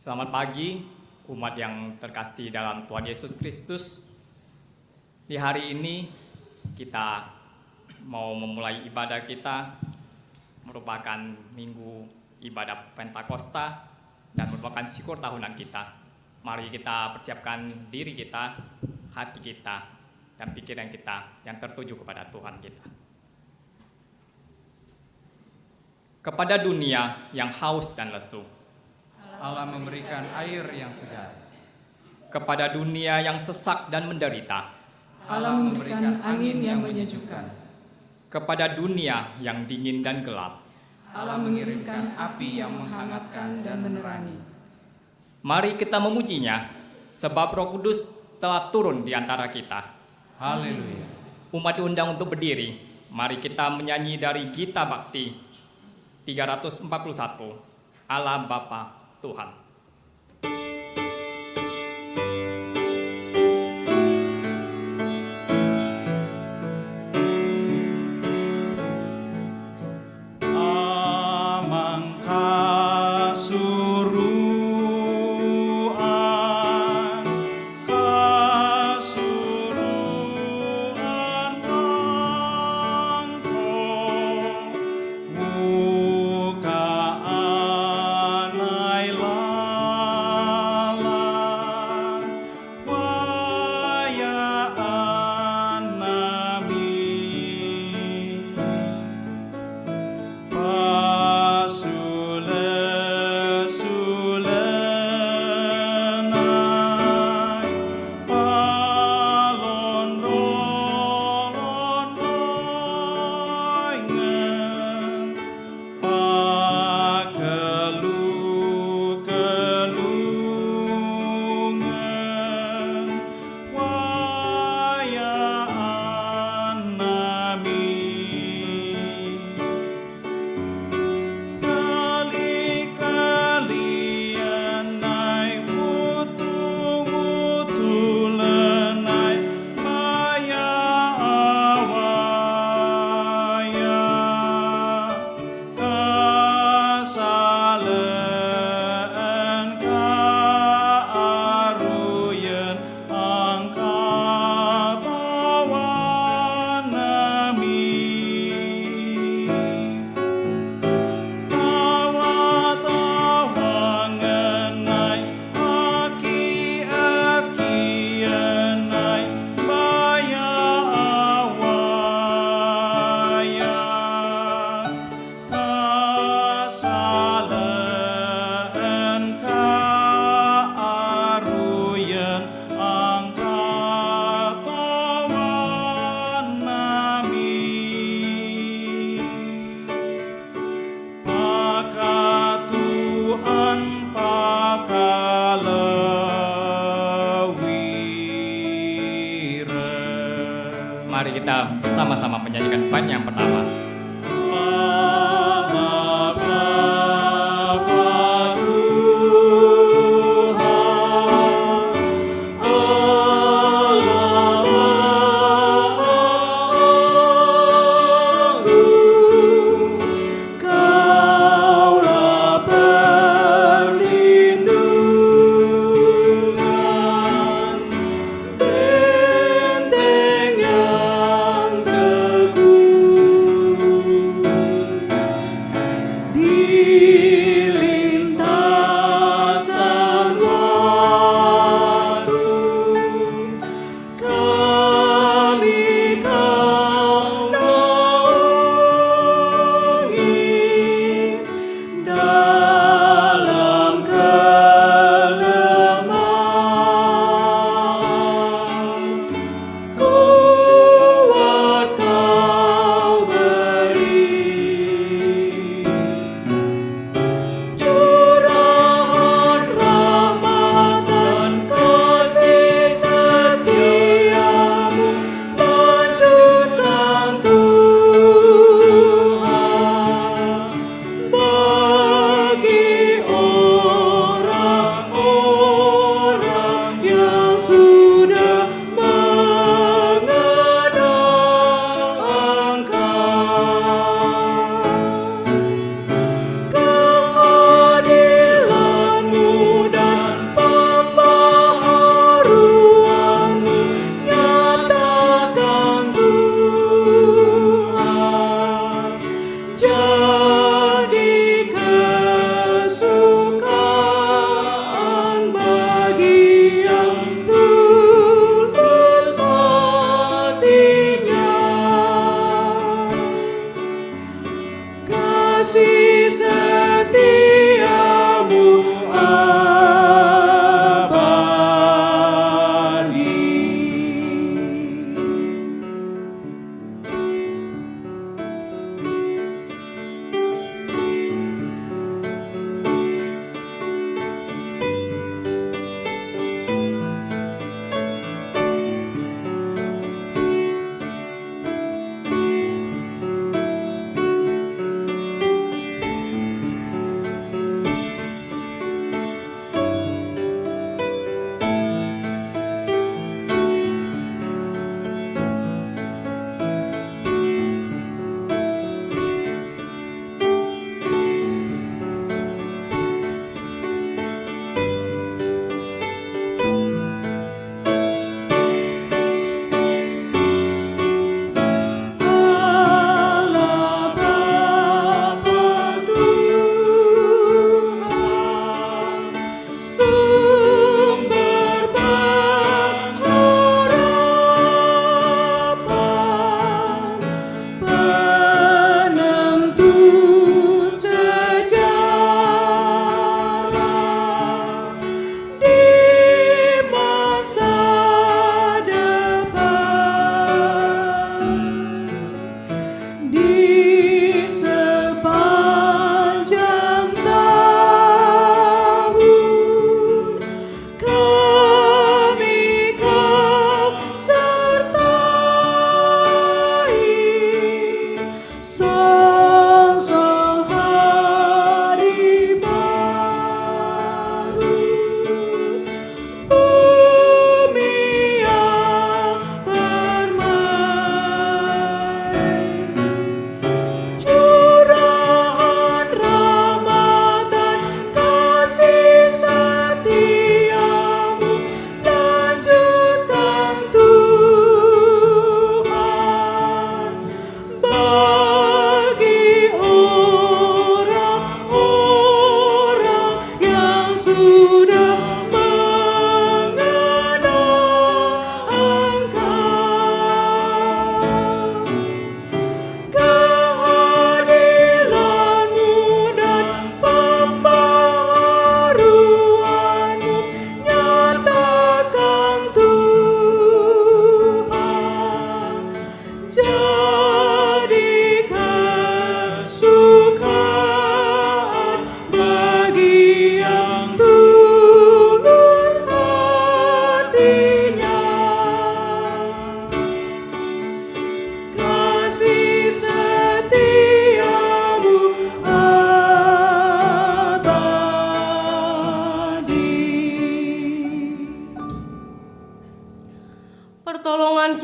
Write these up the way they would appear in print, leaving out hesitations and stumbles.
Selamat pagi, umat yang terkasih dalam Tuhan Yesus Kristus. Di hari ini kita mau memulai ibadah kita, merupakan minggu ibadah Pentakosta dan merupakan syukur tahunan kita. Mari kita persiapkan diri kita, hati kita, dan pikiran kita yang tertuju kepada Tuhan kita. Kepada dunia yang haus dan lesu, Allah memberikan air yang segar. kepada dunia yang sesak dan menderita, Allah memberikan angin yang menyejukkan. kepada dunia yang dingin dan gelap, Allah mengirimkan api yang menghangatkan dan menerangi. mari kita memujinya, sebab Roh Kudus telah turun di antara kita. Haleluya. Umat diundang untuk berdiri. Mari kita menyanyi dari Gita Bakti 341, Allah Bapa Tuhan. Amangka suruhan, kasuruhan Engkau, muka anai lalang, wayaan nami. Mari kita bersama-sama menyanyikan bait yang pertama.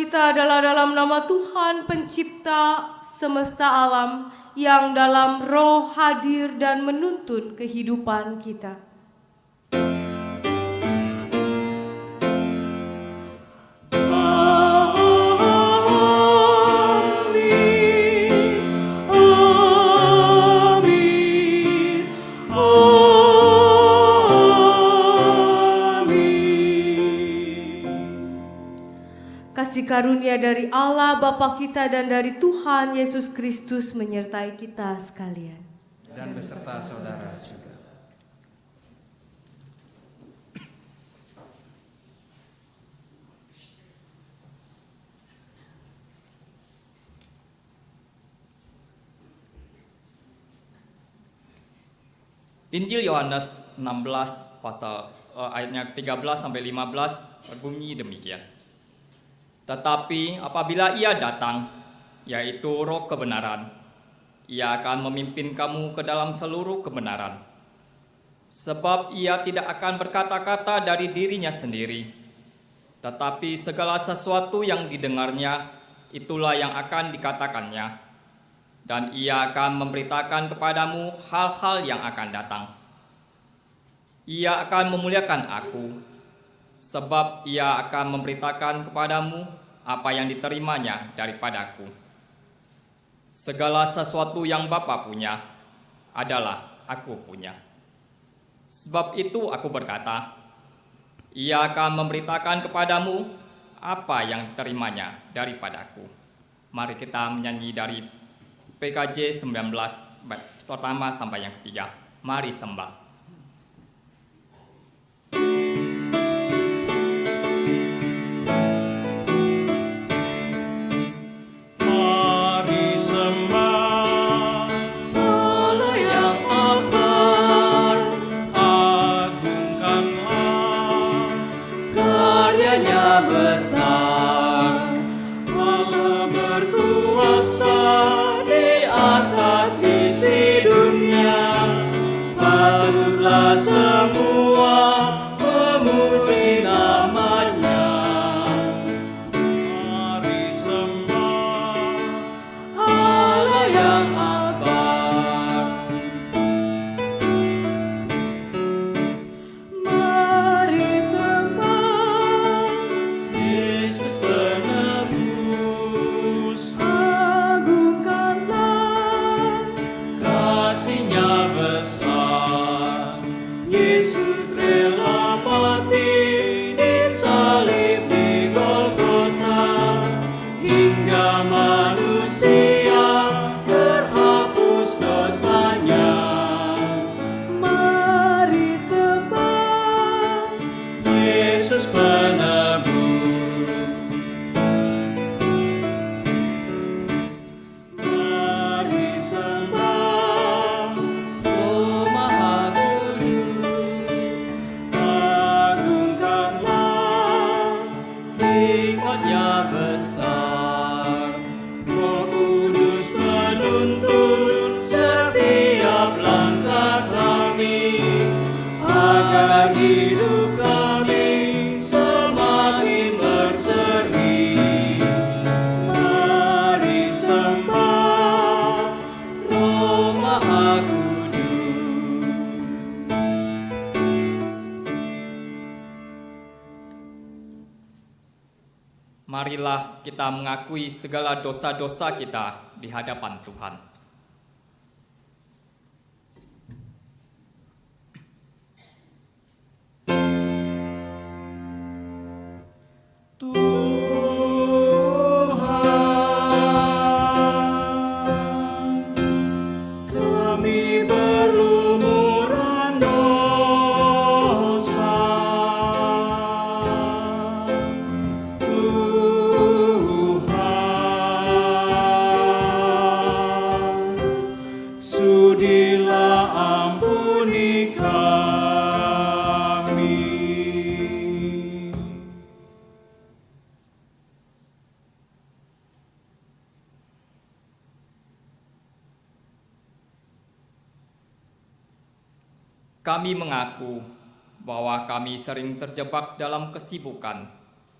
kita adalah dalam nama Tuhan pencipta semesta alam yang dalam roh hadir dan menuntun kehidupan kita. Kasih karunia dari Allah Bapa kita dan dari Tuhan Yesus Kristus menyertai kita sekalian. Dan beserta saudara juga. Injil Yohanes 16 ayatnya 13 sampai 15 berbunyi demikian. Tetapi apabila Ia datang, yaitu Roh kebenaran, Ia akan memimpin kamu ke dalam seluruh kebenaran. Sebab Ia tidak akan berkata-kata dari dirinya sendiri, tetapi segala sesuatu yang didengarnya, itulah yang akan dikatakannya. Dan Ia akan memberitakan kepadamu hal-hal yang akan datang. Ia akan memuliakan Aku, sebab Ia akan memberitakan kepadamu apa yang diterimanya daripadaku. Segala sesuatu yang Bapa punya adalah Aku punya. Sebab itu Aku berkata, Ia akan memberitakan kepadamu apa yang diterimanya daripadaku. Mari kita menyanyi dari PKJ 19 pertama sampai yang ketiga. Mari sembah. Marilah kita mengakui segala dosa-dosa kita di hadapan Tuhan. Kami mengaku bahwa kami sering terjebak dalam kesibukan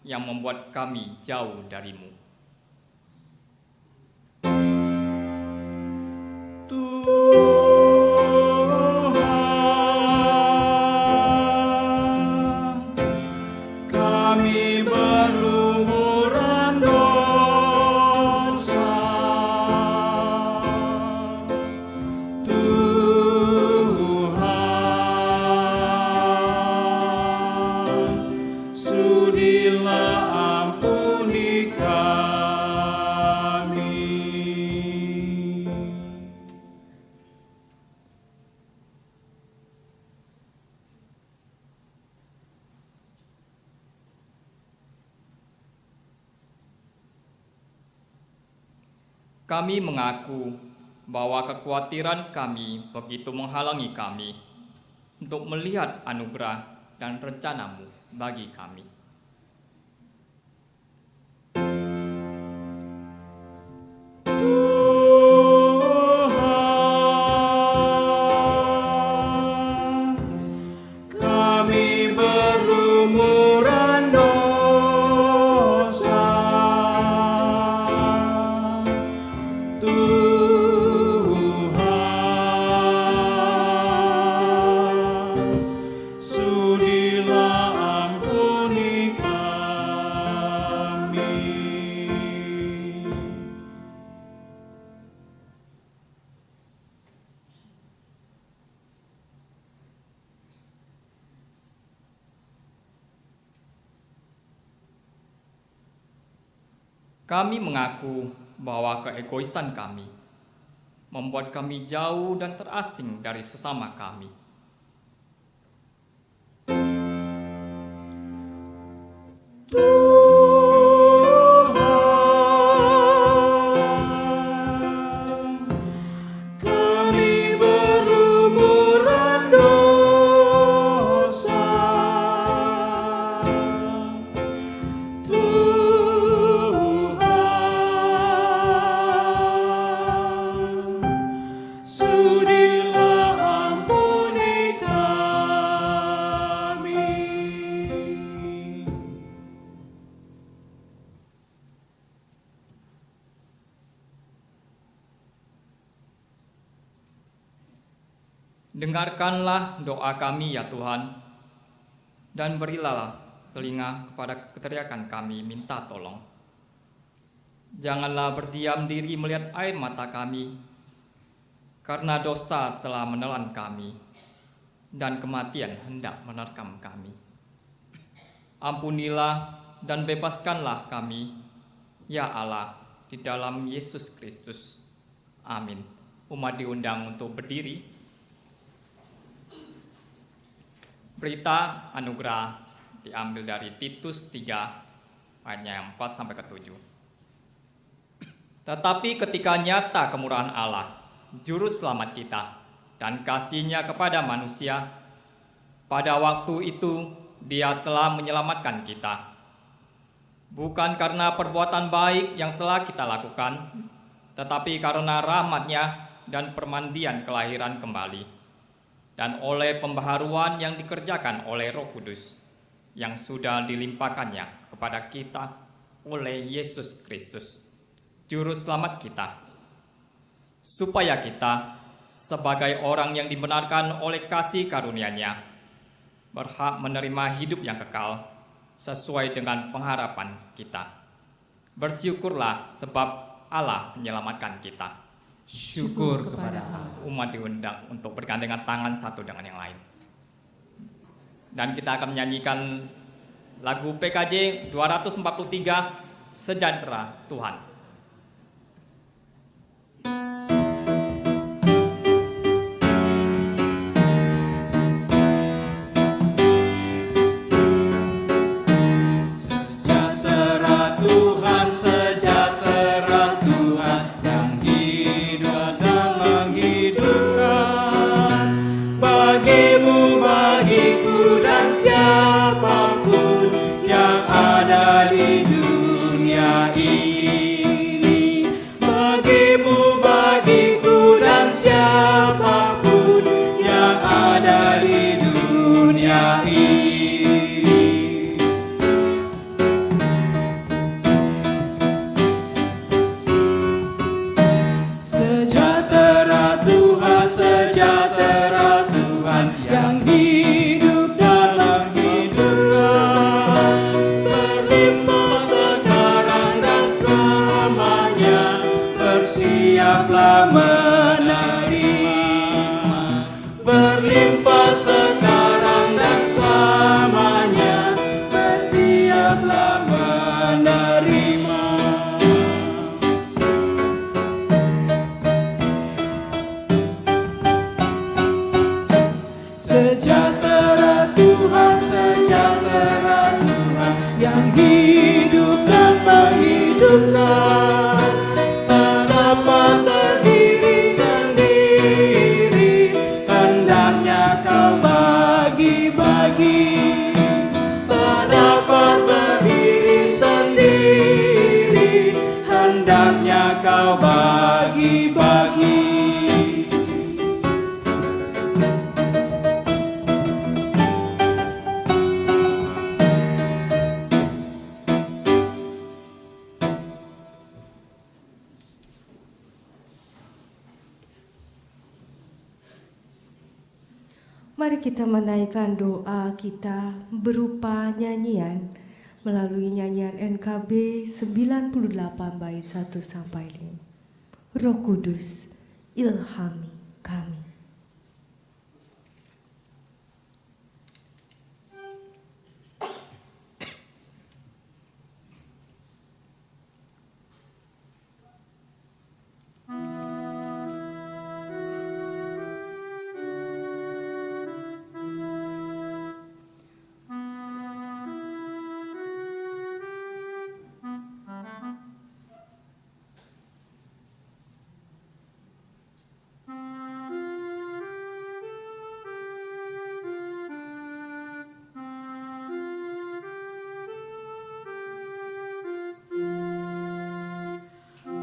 yang membuat kami jauh darimu. Kami berlumuran dosa, Tuhan, sudilah ampuni kami. Kami mengaku bahwa kekhawatiran kami begitu menghalangi kami untuk melihat anugerah dan rencana-Mu bagi kami. Tuhan, kami berlumuran dosa, Tuhan, sudilah ampuni kami. Kami mengaku bahwa keegoisan kami membuat kami jauh dan terasing dari sesama kami. Tuhan, kami berlumuran dosa, Tuhan, sudilah ampuni kami. Dengarkanlah doa kami ya Tuhan, dan berilah telinga kepada keteriakan kami minta tolong. Janganlah berdiam diri melihat air mata kami, karena dosa telah menelan kami, dan kematian hendak menerkam kami. Ampunilah dan bebaskanlah kami, ya Allah, di dalam Yesus Kristus. Amin. Umat diundang untuk berdiri. Berita anugerah diambil dari Titus 3 ayatnya yang 4 sampai ke 7. Tetapi ketika nyata kemurahan Allah, juru selamat kita, dan kasih-Nya kepada manusia, pada waktu itu Dia telah menyelamatkan kita. Bukan karena perbuatan baik yang telah kita lakukan, tetapi karena rahmat-Nya dan permandian kelahiran kembali, dan oleh pembaharuan yang dikerjakan oleh Roh Kudus yang sudah dilimpahkannya kepada kita oleh Yesus Kristus, Juru Selamat kita, supaya kita sebagai orang yang dibenarkan oleh kasih karunia-Nya berhak menerima hidup yang kekal sesuai dengan pengharapan kita. Bersyukurlah sebab Allah menyelamatkan kita. Syukur kepada Allah. Umat diundang untuk bergandengan tangan satu dengan yang lain. Dan kita akan menyanyikan lagu PKJ 243, Sejahtera Tuhan. Sejahtera Tuhan, sejahtera Tuhan, yang hidup dan menghidupkan, bagimu, bagiku, dan siapapun yang ada di dunia ini. sejahtera Tuhan, sejahtera Tuhan yang hidup dan menghidupkan. Tak dapat berdiri sendiri, hendaknya kau bagi-bagi. Tak dapat berdiri sendiri, hendaknya kau bagi-bagi. Mari kita menaikkan doa kita berupa nyanyian melalui nyanyian NKB 98 bait 1 sampai 5. Roh Kudus, ilhami kami.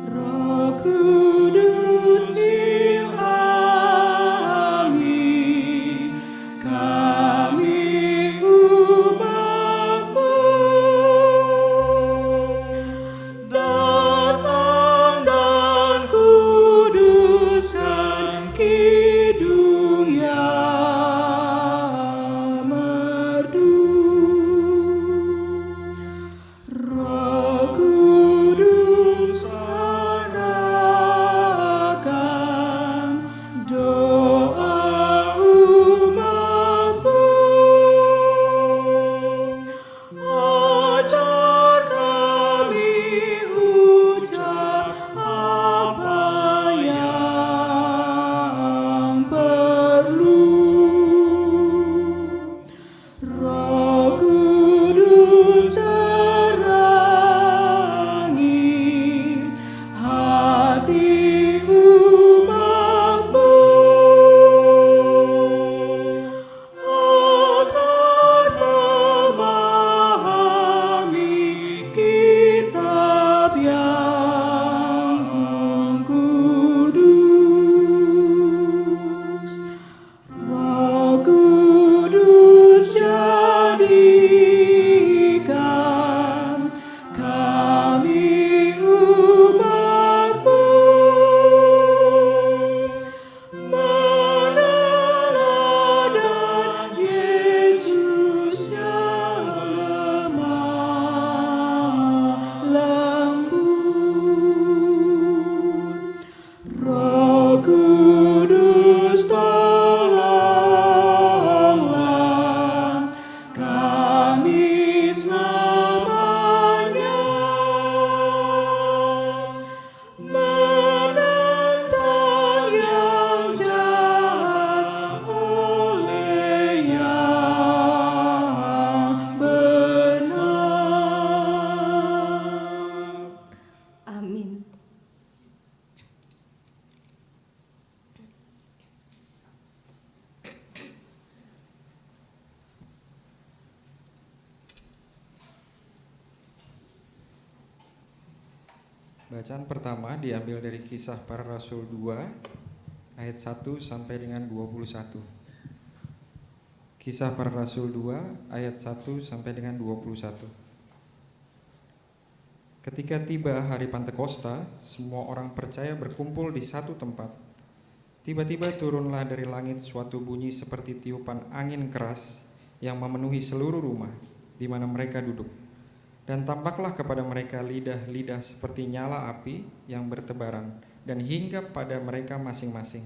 Roh Kudus ilhami kami umat-Mu, datang dan kuduskan kidung yang merdu. Roh Kudus adakan doa umat-Mu, ajar kami ucap apa yang perlu. Roh Kudus terangi hati umat-Mu, agar memahami kitab yang kudus. Roh Kudus jadikan kami umat-Mu meneladan Yesus yang lemah lembut. Roh Kudus tolonglah kami selamanya menentang yang jahat oleh yang benar. Amin. Bacaan pertama diambil dari Kisah Para Rasul 2 ayat 1 sampai dengan 21. Kisah Para Rasul 2 ayat 1 sampai dengan 21. Ketika tiba hari Pantekosta, semua orang percaya berkumpul di satu tempat. Tiba-tiba turunlah dari langit suatu bunyi seperti tiupan angin keras yang memenuhi seluruh rumah di mana mereka duduk. Dan tampaklah kepada mereka lidah-lidah seperti nyala api yang bertebaran dan hinggap pada mereka masing-masing.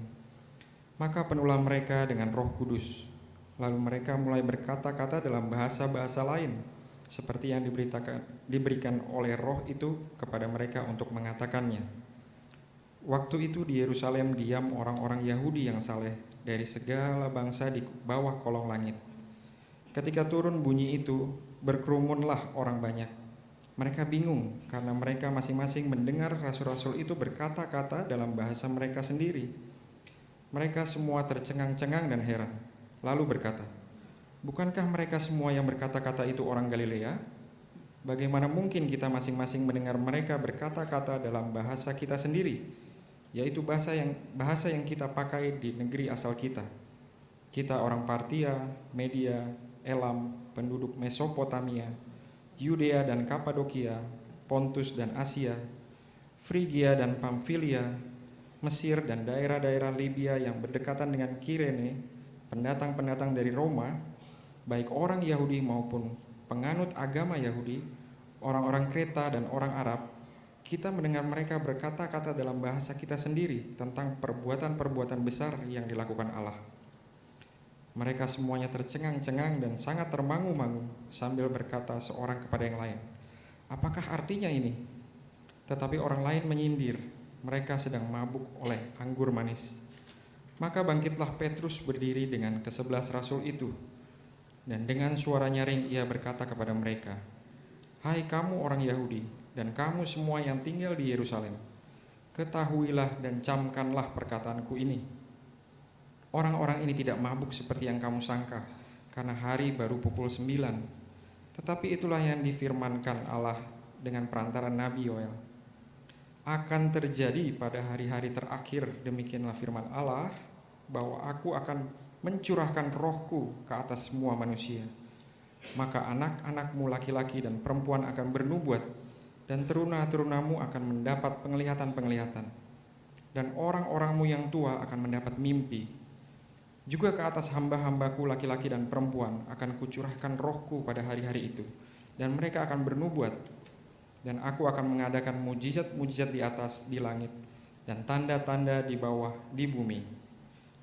Maka penuhlah mereka dengan Roh Kudus. Lalu mereka mulai berkata-kata dalam bahasa-bahasa lain, seperti yang diberikan oleh Roh itu kepada mereka untuk mengatakannya. Waktu itu di Yerusalem diam orang-orang Yahudi yang saleh dari segala bangsa di bawah kolong langit. Ketika turun bunyi itu, berkerumunlah orang banyak. Mereka bingung karena mereka masing-masing mendengar rasul-rasul itu berkata-kata dalam bahasa mereka sendiri. Mereka semua tercengang-cengang dan heran, lalu berkata, "Bukankah mereka semua yang berkata-kata itu orang Galilea? Bagaimana mungkin kita masing-masing mendengar mereka berkata-kata dalam bahasa kita sendiri, yaitu bahasa yang kita pakai di negeri asal kita? Kita orang Partia, Media, Elam, penduduk Mesopotamia, Yudea dan Kapadokia, Pontus dan Asia, Frigia dan Pamfilia, Mesir dan daerah-daerah Libya yang berdekatan dengan Kirene, pendatang-pendatang dari Roma, baik orang Yahudi maupun penganut agama Yahudi, orang-orang Kreta dan orang Arab, kita mendengar mereka berkata-kata dalam bahasa kita sendiri tentang perbuatan-perbuatan besar yang dilakukan Allah." Mereka semuanya tercengang-cengang dan sangat termangu-mangu sambil berkata seorang kepada yang lain, "Apakah artinya ini?" Tetapi orang lain menyindir, mereka sedang mabuk oleh anggur manis. Maka bangkitlah Petrus berdiri dengan ke-11 rasul itu, dan dengan suara nyaring ia berkata kepada mereka, "Hai kamu orang Yahudi, dan kamu semua yang tinggal di Yerusalem, ketahuilah dan camkanlah perkataanku ini. Orang-orang ini tidak mabuk seperti yang kamu sangka, karena hari baru pukul 9. Tetapi itulah yang difirmankan Allah dengan perantara Nabi Yoel. Akan terjadi pada hari-hari terakhir, demikianlah firman Allah, bahwa aku akan mencurahkan rohku ke atas semua manusia. Maka anak-anakmu laki-laki dan perempuan akan bernubuat, dan teruna-terunamu akan mendapat penglihatan-penglihatan, dan orang-orangmu yang tua akan mendapat mimpi. Juga ke atas hamba-hambaku laki-laki dan perempuan akan kucurahkan rohku pada hari-hari itu, dan mereka akan bernubuat. Dan aku akan mengadakan mujizat-mujizat di atas di langit, dan tanda-tanda di bawah di bumi,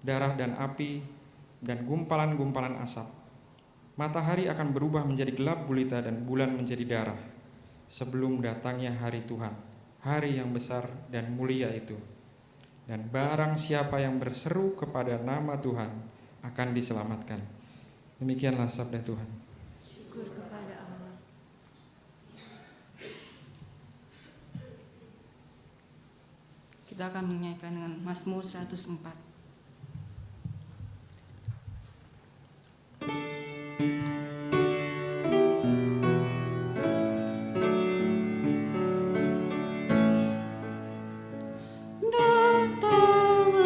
darah dan api, dan gumpalan-gumpalan asap. Matahari akan berubah menjadi gelap gulita dan bulan menjadi darah, sebelum datangnya hari Tuhan, hari yang besar dan mulia itu. Dan barang siapa yang berseru kepada nama Tuhan akan diselamatkan." Demikianlah sabda Tuhan. Syukur kepada Allah. Kita akan menyanyikan dengan Mazmur 104. Datang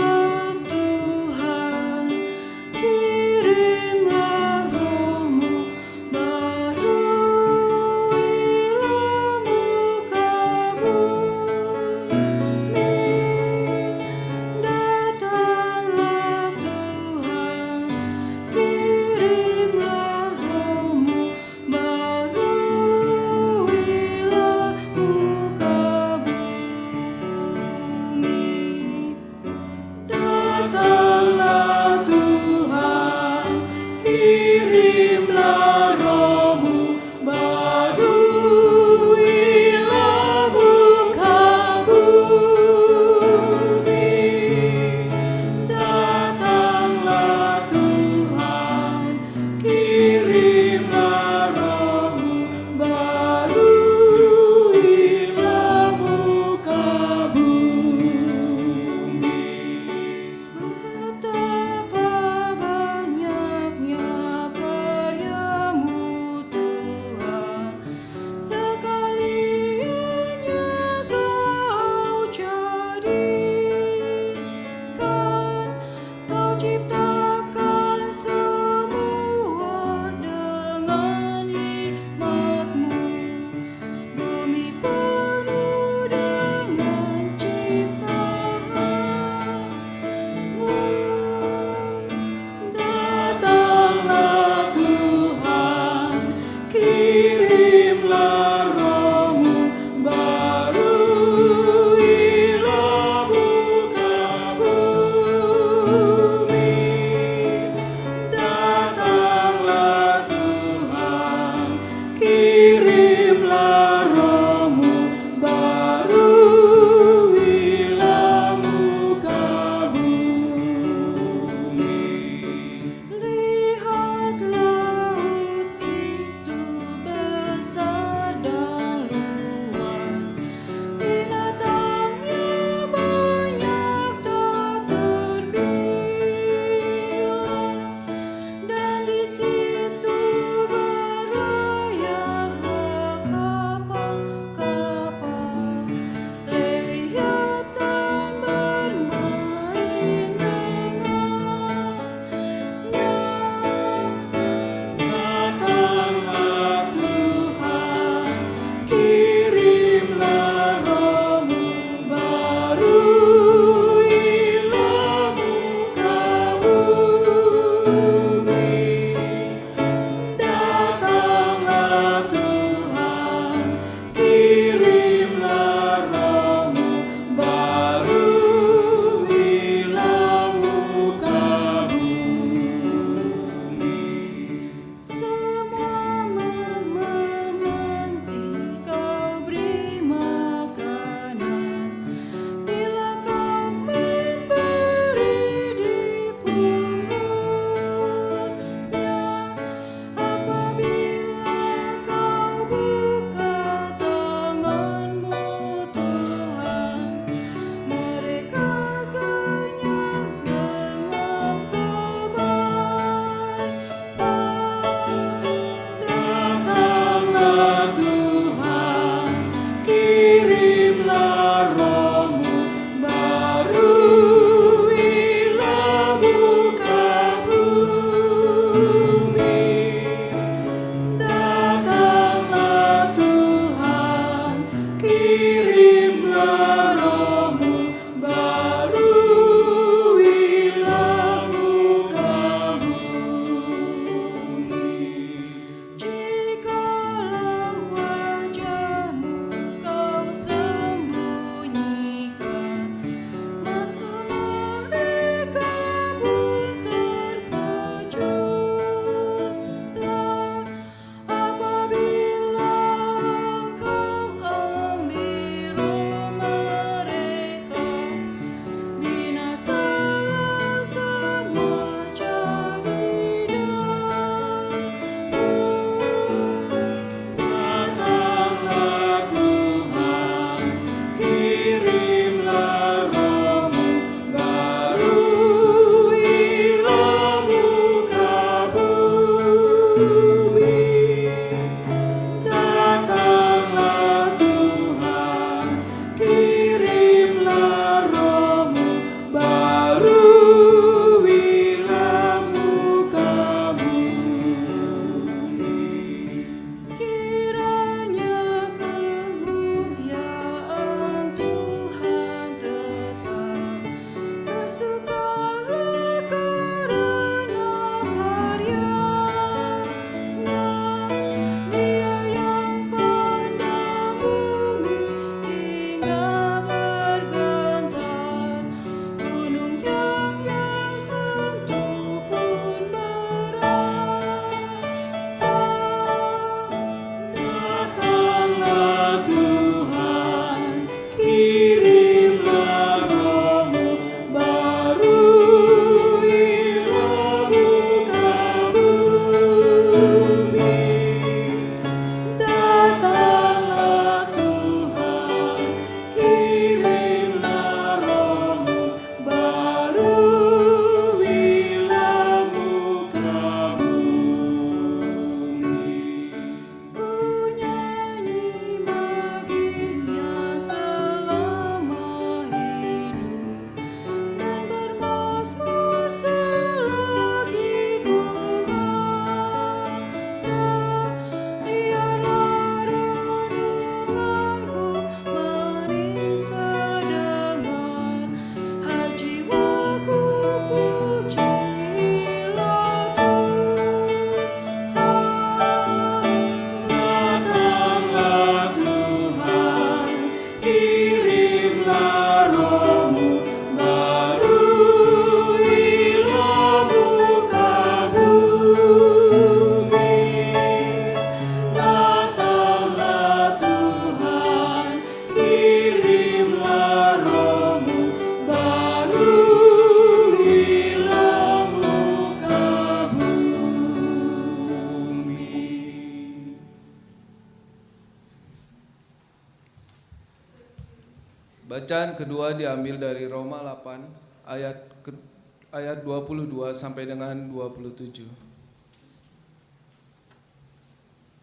Bacaan kedua diambil dari Roma 8 ayat 22 sampai dengan 27.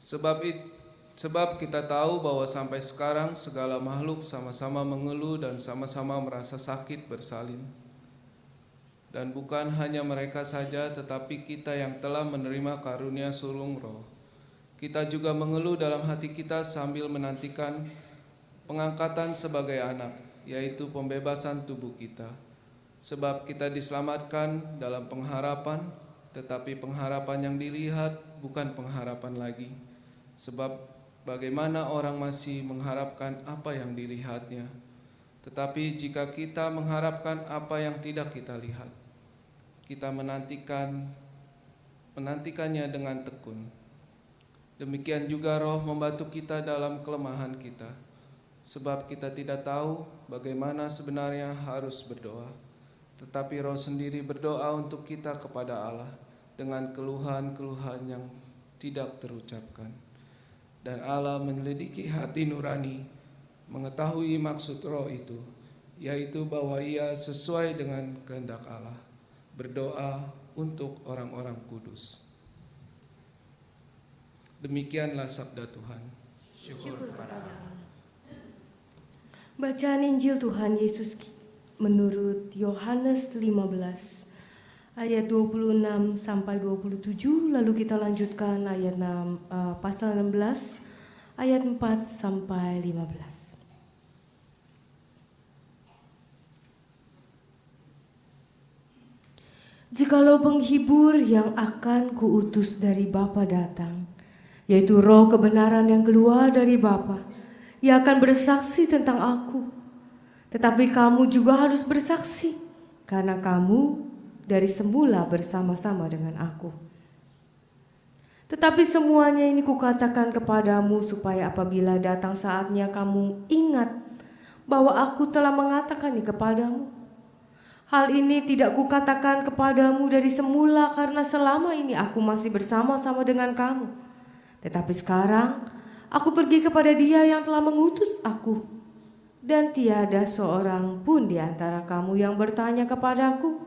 Sebab kita tahu bahwa sampai sekarang segala makhluk sama-sama mengeluh dan sama-sama merasa sakit bersalin. Dan bukan hanya mereka saja, tetapi kita yang telah menerima karunia sulung Roh. Kita juga mengeluh dalam hati kita sambil menantikan pengangkatan sebagai anak, yaitu pembebasan tubuh kita. Sebab kita diselamatkan dalam pengharapan, tetapi pengharapan yang dilihat bukan pengharapan lagi. Sebab bagaimana orang masih mengharapkan apa yang dilihatnya. Tetapi jika kita mengharapkan apa yang tidak kita lihat, kita menantikannya dengan tekun. Demikian juga Roh membantu kita dalam kelemahan kita, sebab kita tidak tahu bagaimana sebenarnya harus berdoa. Tetapi Roh sendiri berdoa untuk kita kepada Allah dengan keluhan-keluhan yang tidak terucapkan. Dan Allah menyelidiki hati nurani, mengetahui maksud Roh itu, yaitu bahwa Ia sesuai dengan kehendak Allah, berdoa untuk orang-orang kudus. Demikianlah sabda Tuhan. Syukur kepada Allah. Bacaan Injil Tuhan Yesus menurut Yohanes 15 ayat 26 sampai 27, lalu kita lanjutkan ayat pasal 16 ayat 4 sampai 15. Jikalau penghibur yang akan kuutus dari Bapa datang, yaitu Roh kebenaran yang keluar dari Bapa, Ia akan bersaksi tentang aku. Tetapi kamu juga harus bersaksi, karena kamu dari semula bersama-sama dengan aku. Tetapi semuanya ini kukatakan kepadamu, supaya apabila datang saatnya kamu ingat bahwa aku telah mengatakannya kepadamu. Hal ini tidak kukatakan kepadamu dari semula, karena selama ini aku masih bersama-sama dengan kamu. Tetapi sekarang aku pergi kepada Dia yang telah mengutus aku, dan tiada seorang pun di antara kamu yang bertanya kepadaku,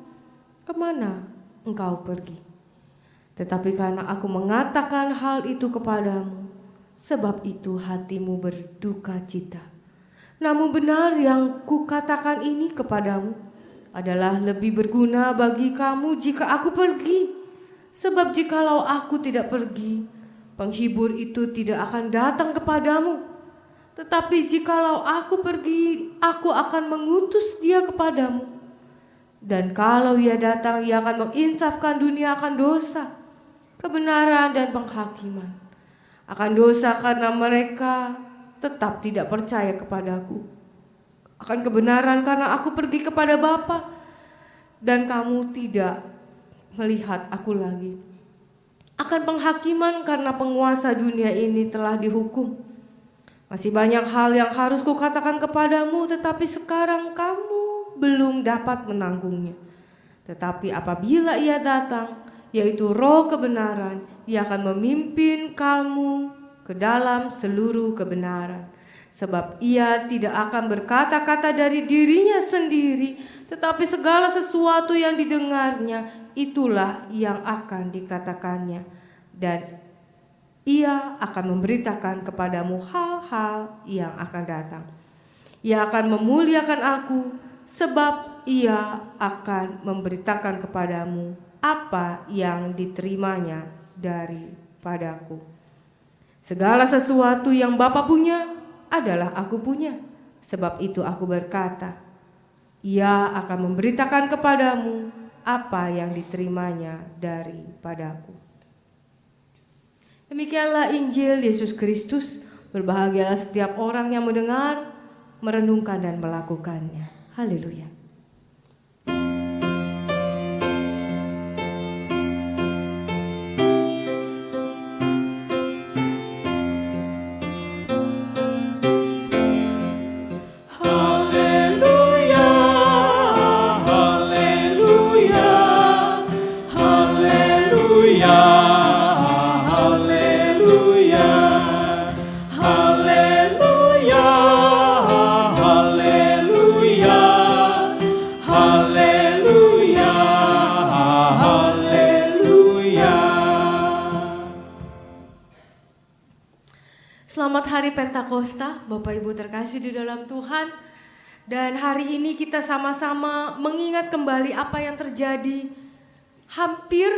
kemana engkau pergi? Tetapi karena aku mengatakan hal itu kepadamu, sebab itu hatimu berduka cita. Namun benar yang kukatakan ini kepadamu adalah lebih berguna bagi kamu jika aku pergi. Sebab jikalau aku tidak pergi, penghibur itu tidak akan datang kepadamu. Tetapi jikalau aku pergi, aku akan mengutus Dia kepadamu. Dan kalau Ia datang, Ia akan menginsafkan dunia akan dosa, kebenaran dan penghakiman. Akan dosa karena mereka tetap tidak percaya kepadaku. Akan kebenaran karena aku pergi kepada Bapa, dan kamu tidak melihat aku lagi. Akan penghakiman karena penguasa dunia ini telah dihukum. Masih banyak hal yang harus kukatakan kepadamu, tetapi sekarang kamu belum dapat menanggungnya. Tetapi apabila Ia datang, yaitu Roh kebenaran, Ia akan memimpin kamu ke dalam seluruh kebenaran. Sebab Ia tidak akan berkata-kata dari dirinya sendiri, tetapi segala sesuatu yang didengarnya, itulah yang akan dikatakannya. Dan Ia akan memberitakan kepadamu hal-hal yang akan datang. Ia akan memuliakan aku, sebab Ia akan memberitakan kepadamu apa yang diterimanya daripadaku. Segala sesuatu yang Bapa punya adalah aku punya. Sebab itu aku berkata, Ia akan memberitakan kepadamu apa yang diterimanya daripadaku. Demikianlah Injil Yesus Kristus. Berbahagialah setiap orang yang mendengar, merenungkan dan melakukannya. Haleluya. Haleluya, haleluya, haleluya. Selamat Hari Pentakosta, Bapak Ibu terkasih di dalam Tuhan. Dan hari ini kita sama-sama mengingat kembali apa yang terjadi hampir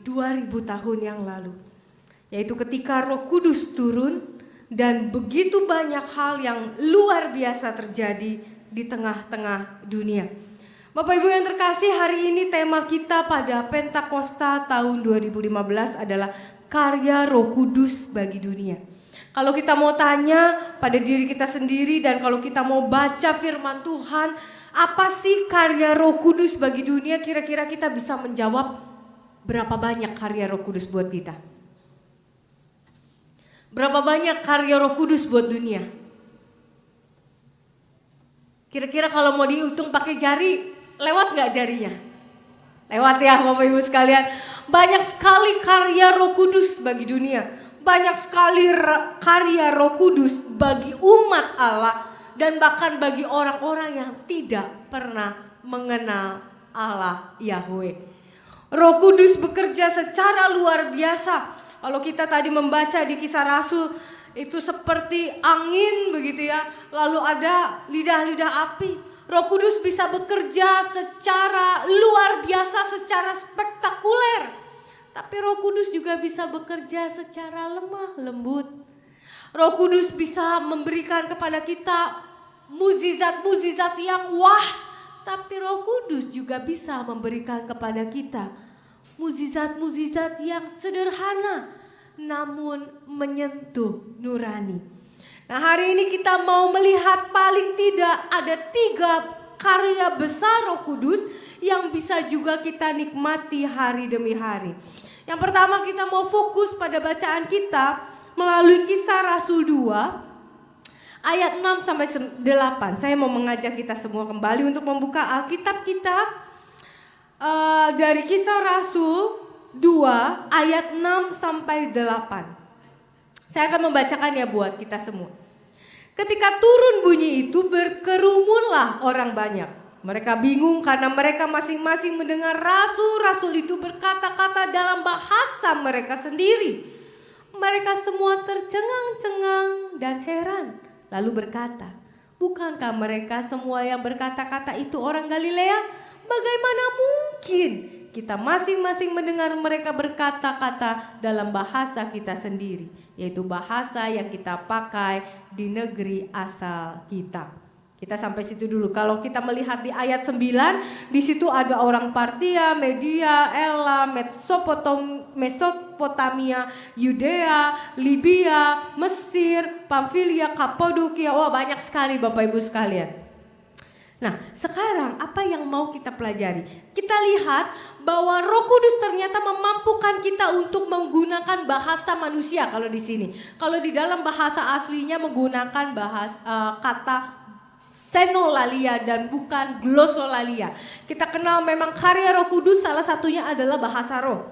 2000 tahun yang lalu. Yaitu ketika Roh Kudus turun dan begitu banyak hal yang luar biasa terjadi di tengah-tengah dunia. Bapak Ibu yang terkasih, hari ini tema kita pada Pentakosta tahun 2015 adalah karya Roh Kudus bagi dunia. Kalau kita mau tanya pada diri kita sendiri dan kalau kita mau baca firman Tuhan, apa sih karya Roh Kudus bagi dunia? Kira-kira kita bisa menjawab berapa banyak karya Roh Kudus buat kita? Berapa banyak karya Roh Kudus buat dunia? Kira-kira kalau mau dihitung pakai jari, lewat gak jarinya? Lewat ya Bapak Ibu sekalian. Banyak sekali karya Roh Kudus bagi dunia. Banyak sekali karya Roh Kudus bagi umat Allah. Dan bahkan bagi orang-orang yang tidak pernah mengenal Allah Yahweh. Roh Kudus bekerja secara luar biasa. Kalau kita tadi membaca di Kisah Rasul, itu seperti angin begitu ya. Lalu ada lidah-lidah api. Roh Kudus bisa bekerja secara luar biasa, secara spektakuler. Tapi Roh Kudus juga bisa bekerja secara lemah lembut. Roh Kudus bisa memberikan kepada kita mukjizat-mukjizat yang wah. Tapi Roh Kudus juga bisa memberikan kepada kita mukjizat-mukjizat yang sederhana namun menyentuh nurani. Nah, hari ini kita mau melihat paling tidak ada 3 karya besar Roh Kudus yang bisa juga kita nikmati hari demi hari. Yang pertama kita mau fokus pada bacaan kita melalui Kisah Rasul 2 ayat 6 sampai 8. Saya mau mengajak kita semua kembali untuk membuka Alkitab kita dari Kisah Rasul 2 ayat 6 sampai 8. Saya akan membacakannya buat kita semua. Ketika turun bunyi itu, berkerumunlah orang banyak. Mereka bingung karena mereka masing-masing mendengar rasul-rasul itu berkata-kata dalam bahasa mereka sendiri. Mereka semua tercengang-cengang dan heran. Lalu berkata, bukankah mereka semua yang berkata-kata itu orang Galilea? Bagaimana mungkin kita masing-masing mendengar mereka berkata-kata dalam bahasa kita sendiri, yaitu bahasa yang kita pakai di negeri asal kita. Kita sampai situ dulu. Kalau kita melihat di ayat 9, di situ ada orang Partia, Media, Elam, Mesopotamia, Yudea, Libya, Mesir, Pamfilia, Kapadokia. Wah, banyak sekali Bapak Ibu sekalian. Nah, sekarang apa yang mau kita pelajari? Kita lihat bahwa Roh Kudus ternyata memampukan kita untuk menggunakan bahasa manusia kalau di sini. Kalau di dalam bahasa aslinya menggunakan kata senolalia dan bukan glosolalia. Kita kenal memang karya Roh Kudus salah satunya adalah bahasa roh.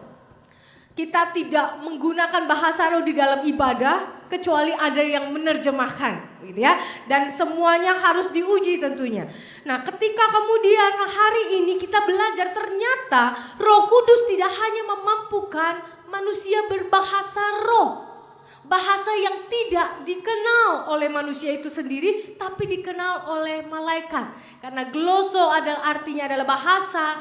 Kita tidak menggunakan bahasa roh di dalam ibadah kecuali ada yang menerjemahkan, gitu ya. Dan semuanya harus diuji tentunya. Nah, ketika kemudian hari ini kita belajar ternyata Roh Kudus tidak hanya memampukan manusia berbahasa roh. Bahasa yang tidak dikenal oleh manusia itu sendiri tapi dikenal oleh malaikat. Karena gloso adalah artinya adalah bahasa,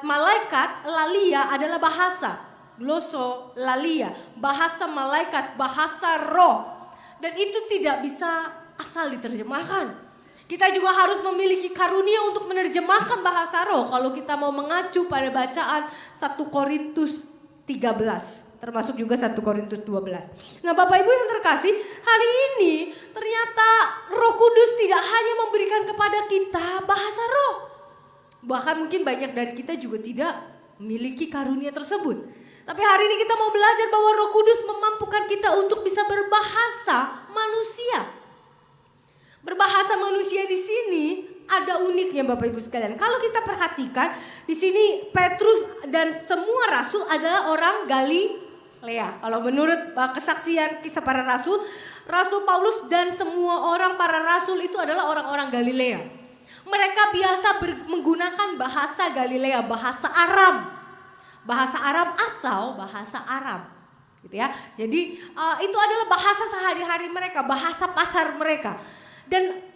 malaikat, lalia adalah bahasa. Gloso, lalia, bahasa malaikat, bahasa roh. Dan itu tidak bisa asal diterjemahkan. Kita juga harus memiliki karunia untuk menerjemahkan bahasa roh. Kalau kita mau mengacu pada bacaan 1 Korintus 13. Termasuk juga 1 Korintus 12. Nah, Bapak Ibu yang terkasih, hari ini ternyata Roh Kudus tidak hanya memberikan kepada kita bahasa roh. Bahkan mungkin banyak dari kita juga tidak memiliki karunia tersebut. Tapi hari ini kita mau belajar bahwa Roh Kudus memampukan kita untuk bisa berbahasa manusia. Berbahasa manusia di sini ada uniknya Bapak Ibu sekalian. Kalau kita perhatikan di sini Petrus dan semua rasul adalah orang Galilea. Kalau menurut kesaksian Kisah Para Rasul, Rasul Paulus dan semua orang para rasul itu adalah orang-orang Galilea. Mereka biasa menggunakan bahasa Galilea, bahasa Aram. Bahasa Aram atau bahasa Arab. gitu ya. Jadi itu adalah bahasa sehari-hari mereka, bahasa pasar mereka. Dan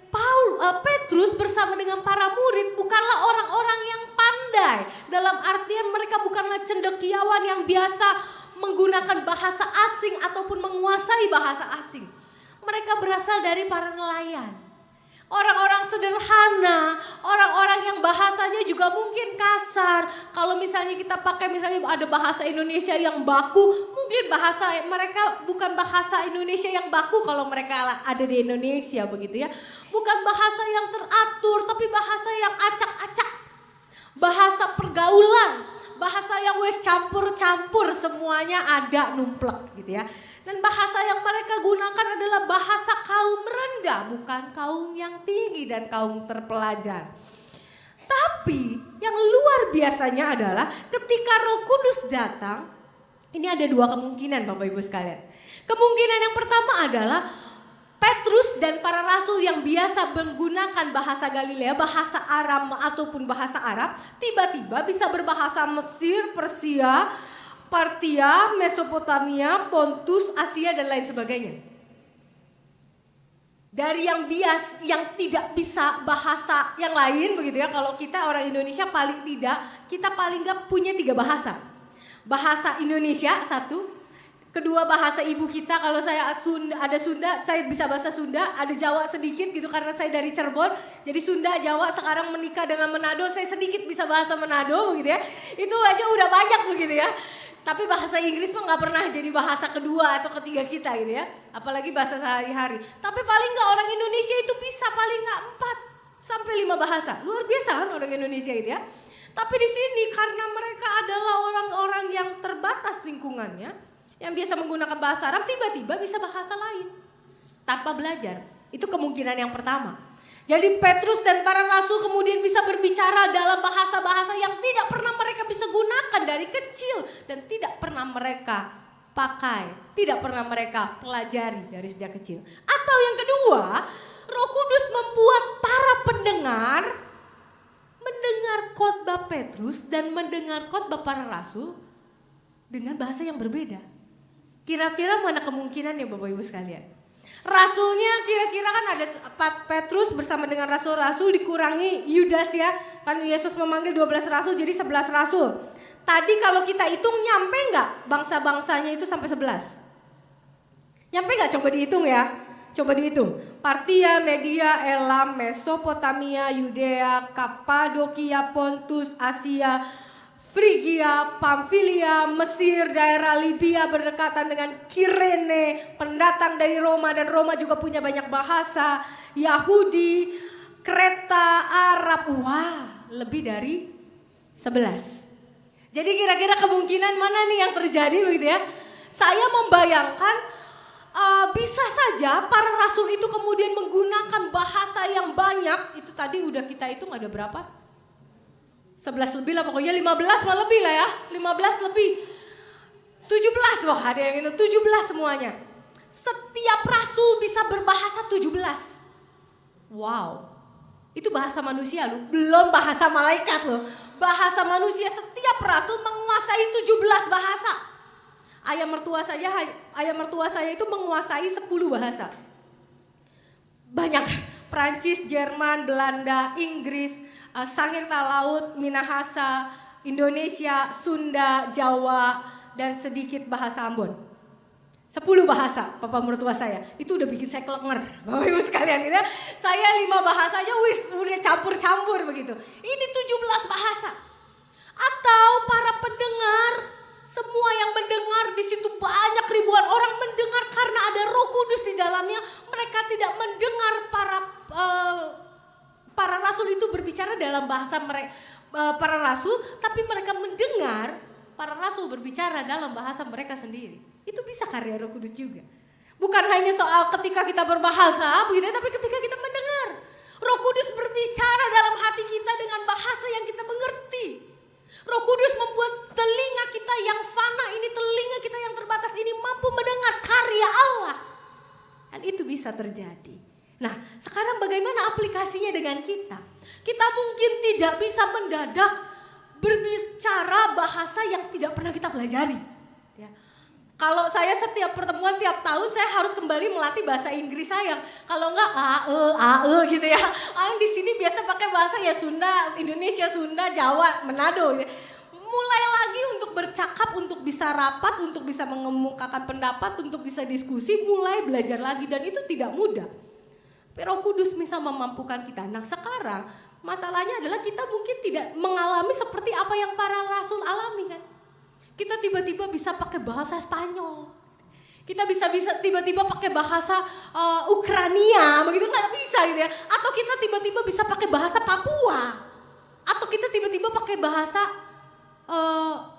Petrus bersama dengan para murid bukanlah orang-orang yang pandai, dalam artian mereka bukanlah cendekiawan yang biasa menggunakan bahasa asing ataupun menguasai bahasa asing. Mereka berasal dari para nelayan. Orang-orang sederhana, orang-orang yang bahasanya juga mungkin kasar. Kalau misalnya kita pakai misalnya ada bahasa Indonesia yang baku, mungkin bahasa mereka bukan bahasa Indonesia yang baku kalau mereka ada di Indonesia begitu ya. Bukan bahasa yang teratur, tapi bahasa yang acak-acak. Bahasa pergaulan, bahasa yang wes campur-campur, semuanya ada numplek gitu ya. Dan bahasa yang mereka gunakan adalah bahasa kaum rendah, bukan kaum yang tinggi dan kaum terpelajar. Tapi yang luar biasanya adalah ketika Roh Kudus datang, ini ada dua kemungkinan Bapak Ibu sekalian. Kemungkinan yang pertama adalah Petrus dan para rasul yang biasa menggunakan bahasa Galilea, bahasa Aram ataupun bahasa Arab, tiba-tiba bisa berbahasa Mesir, Persia, Partia, Mesopotamia, Pontus, Asia dan lain sebagainya. Dari yang tidak bisa bahasa yang lain begitu ya. Kalau kita orang Indonesia paling nggak punya 3 bahasa. Bahasa Indonesia 1, kedua bahasa ibu kita, kalau saya ada Sunda, saya bisa bahasa Sunda, ada Jawa sedikit gitu karena saya dari Cirebon. Jadi Sunda, Jawa, sekarang menikah dengan Manado, saya sedikit bisa bahasa Manado begitu ya. Itu aja udah banyak begitu ya. Tapi bahasa Inggris mah nggak pernah jadi bahasa kedua atau ketiga kita gitu ya. Apalagi bahasa sehari-hari. Tapi paling nggak orang Indonesia itu bisa paling nggak 4 sampai 5 bahasa. Luar biasa kan orang Indonesia itu ya. Tapi di sini karena mereka adalah orang-orang yang terbatas lingkungannya, yang biasa menggunakan bahasa Arab, tiba-tiba bisa bahasa lain tanpa belajar. Itu kemungkinan yang pertama. Jadi Petrus dan para rasul kemudian bisa berbicara dalam bahasa-bahasa yang tidak pernah mereka bisa gunakan dari kecil dan tidak pernah mereka pakai, tidak pernah mereka pelajari dari sejak kecil. Atau yang kedua, Roh Kudus membuat para pendengar mendengar khotbah Petrus dan mendengar khotbah para rasul dengan bahasa yang berbeda. Kira-kira mana kemungkinannya Bapak Ibu sekalian? Rasulnya kira-kira kan ada Petrus bersama dengan rasul-rasul dikurangi Yudas ya. Kan Yesus memanggil 12 rasul jadi 11 rasul. Tadi kalau kita hitung nyampe nggak bangsa-bangsanya itu sampai 11? Nyampe nggak? Coba dihitung ya. Coba dihitung. Partia, Media, Elam, Mesopotamia, Yudea, Kapadokia, Pontus, Asia, Frigia, Pamfilia, Mesir, daerah Libya berdekatan dengan Kirene, pendatang dari Roma dan Roma juga punya banyak bahasa, Yahudi, Kreta, Arab, wah lebih dari 11. Jadi kira-kira kemungkinan mana nih yang terjadi begitu ya? Saya membayangkan bisa saja para rasul itu kemudian menggunakan bahasa yang banyak, itu tadi udah kita hitung ada berapa? 11 lebih lah pokoknya, 15 mah lebih lah ya, 15 lebih, 17 wah ada yang itu, 17 semuanya. Setiap rasul bisa berbahasa 17. Wow, itu bahasa manusia loh, belum bahasa malaikat loh. Bahasa manusia, setiap rasul menguasai 17 bahasa. Ayah mertua saya itu menguasai 10 bahasa. Banyak, Prancis, Jerman, Belanda, Inggris, Sangirta Laut, Minahasa, Indonesia, Sunda, Jawa, dan sedikit bahasa Ambon. 10 bahasa Papa mertua saya. Itu udah bikin saya kelenger Bapak Ibu sekalian gitu ya. Saya 5 bahasanya udah campur-campur begitu. Ini 17 bahasa. Atau para pendengar, semua yang mendengar di situ banyak ribuan orang mendengar karena ada Roh Kudus di dalamnya. Mereka tidak mendengar para rasul itu berbicara dalam bahasa para rasul, tapi mereka mendengar para rasul berbicara dalam bahasa mereka sendiri. Itu bisa karya Roh Kudus juga. Bukan hanya soal ketika kita berbahasa begitu, tapi ketika kita mendengar. Roh Kudus berbicara dalam hati kita dengan bahasa yang kita mengerti. Roh Kudus membuat telinga kita yang fana ini, telinga kita yang terbatas ini mampu mendengar karya Allah. Dan itu bisa terjadi. Nah, sekarang bagaimana aplikasinya dengan kita? Kita mungkin tidak bisa mendadak berbicara bahasa yang tidak pernah kita pelajari. Ya. Kalau saya setiap pertemuan tiap tahun saya harus kembali melatih bahasa Inggris saya. Kalau enggak gitu ya. Orang di sini biasa pakai bahasa ya Sunda, Indonesia, Sunda, Jawa, Manado. Gitu. Mulai lagi untuk bercakap, untuk bisa rapat, untuk bisa mengemukakan pendapat, untuk bisa diskusi, mulai belajar lagi dan itu tidak mudah. Roh Kudus bisa memampukan kita. Nah sekarang masalahnya adalah kita mungkin tidak mengalami seperti apa yang para rasul alami kan. Kita tiba-tiba bisa pakai bahasa Spanyol. Kita bisa tiba-tiba pakai bahasa Ukraina, begitu nggak bisa gitu ya. Atau kita tiba-tiba bisa pakai bahasa Papua. Atau kita tiba-tiba pakai bahasa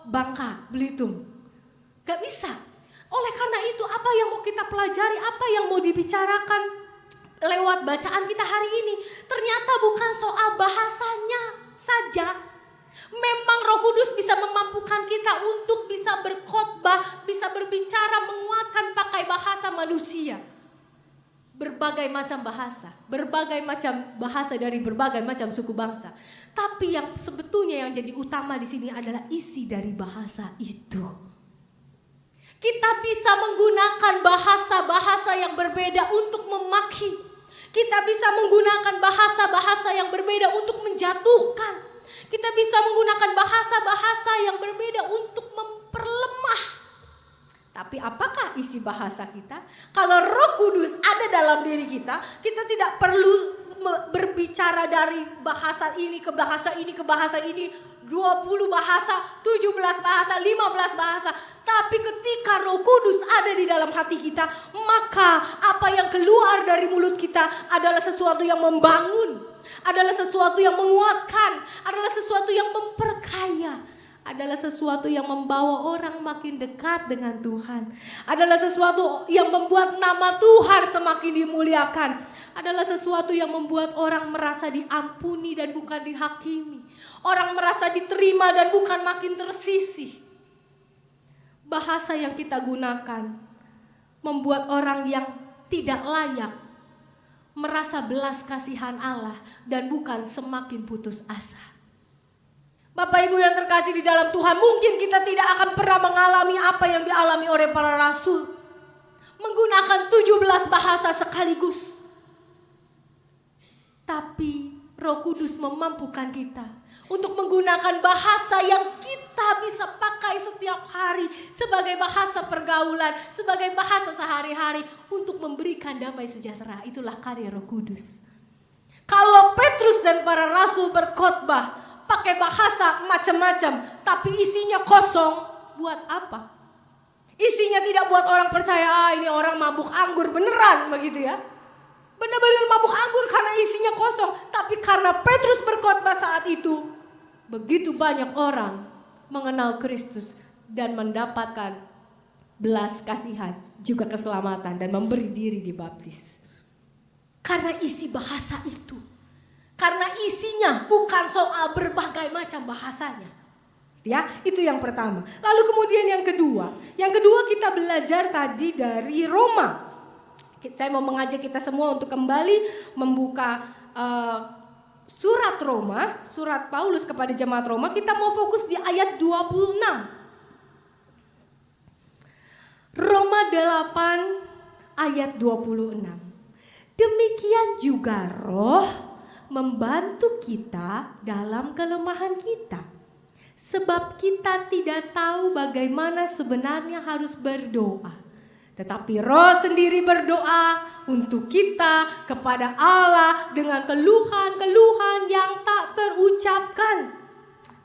Bangka, Belitung. Gak bisa. Oleh karena itu apa yang mau kita pelajari, apa yang mau dibicarakan lewat bacaan kita hari ini, ternyata bukan soal bahasanya saja. Memang Roh Kudus bisa memampukan kita untuk bisa berkhotbah, bisa berbicara, menguatkan pakai bahasa manusia. Berbagai macam bahasa dari berbagai macam suku bangsa. Tapi yang sebetulnya yang jadi utama di sini adalah isi dari bahasa itu. Kita bisa menggunakan bahasa-bahasa yang berbeda untuk memaki. Kita bisa menggunakan bahasa-bahasa yang berbeda untuk menjatuhkan. Kita bisa menggunakan bahasa-bahasa yang berbeda untuk memperlemah. Tapi apakah isi bahasa kita? Kalau Roh Kudus ada dalam diri kita, kita tidak perlu berbicara dari bahasa ini ke bahasa ini ke bahasa ini, 20 bahasa, 17 bahasa, 15 bahasa. Tapi ketika Roh Kudus ada di dalam hati kita, maka apa yang keluar dari mulut kita adalah sesuatu yang membangun, adalah sesuatu yang menguatkan, adalah sesuatu yang memperkaya, adalah sesuatu yang membawa orang makin dekat dengan Tuhan, adalah sesuatu yang membuat nama Tuhan semakin dimuliakan, adalah sesuatu yang membuat orang merasa diampuni dan bukan dihakimi, orang merasa diterima dan bukan makin tersisih. Bahasa yang kita gunakan membuat orang yang tidak layak merasa belas kasihan Allah dan bukan semakin putus asa. Bapak Ibu yang terkasih di dalam Tuhan, mungkin kita tidak akan pernah mengalami apa yang dialami oleh para rasul. Menggunakan 17 bahasa sekaligus. Tapi Roh Kudus memampukan kita untuk menggunakan bahasa yang kita bisa pakai setiap hari sebagai bahasa pergaulan, sebagai bahasa sehari-hari untuk memberikan damai sejahtera. Itulah karya Roh Kudus. Kalau Petrus dan para rasul berkhotbah pakai bahasa macam-macam, tapi isinya kosong, buat apa? Isinya tidak buat orang percaya, ini orang mabuk anggur beneran begitu ya. Benar-benar mabuk anggur karena isinya kosong. Tapi karena Petrus berkhotbah saat itu, begitu banyak orang mengenal Kristus dan mendapatkan belas kasihan, juga keselamatan dan memberi diri dibaptis. Karena isi bahasa itu. Karena isinya bukan soal berbagai macam bahasanya. Ya, itu yang pertama. Lalu kemudian yang kedua kita belajar tadi dari Roma. Saya mau mengajak kita semua untuk kembali membuka surat Roma, surat Paulus kepada jemaat Roma. Kita mau fokus di ayat 26. Roma 8 ayat 26. Demikian juga Roh membantu kita dalam kelemahan kita. Sebab kita tidak tahu bagaimana sebenarnya harus berdoa. Tetapi Roh sendiri berdoa untuk kita kepada Allah dengan keluhan-keluhan yang tak terucapkan.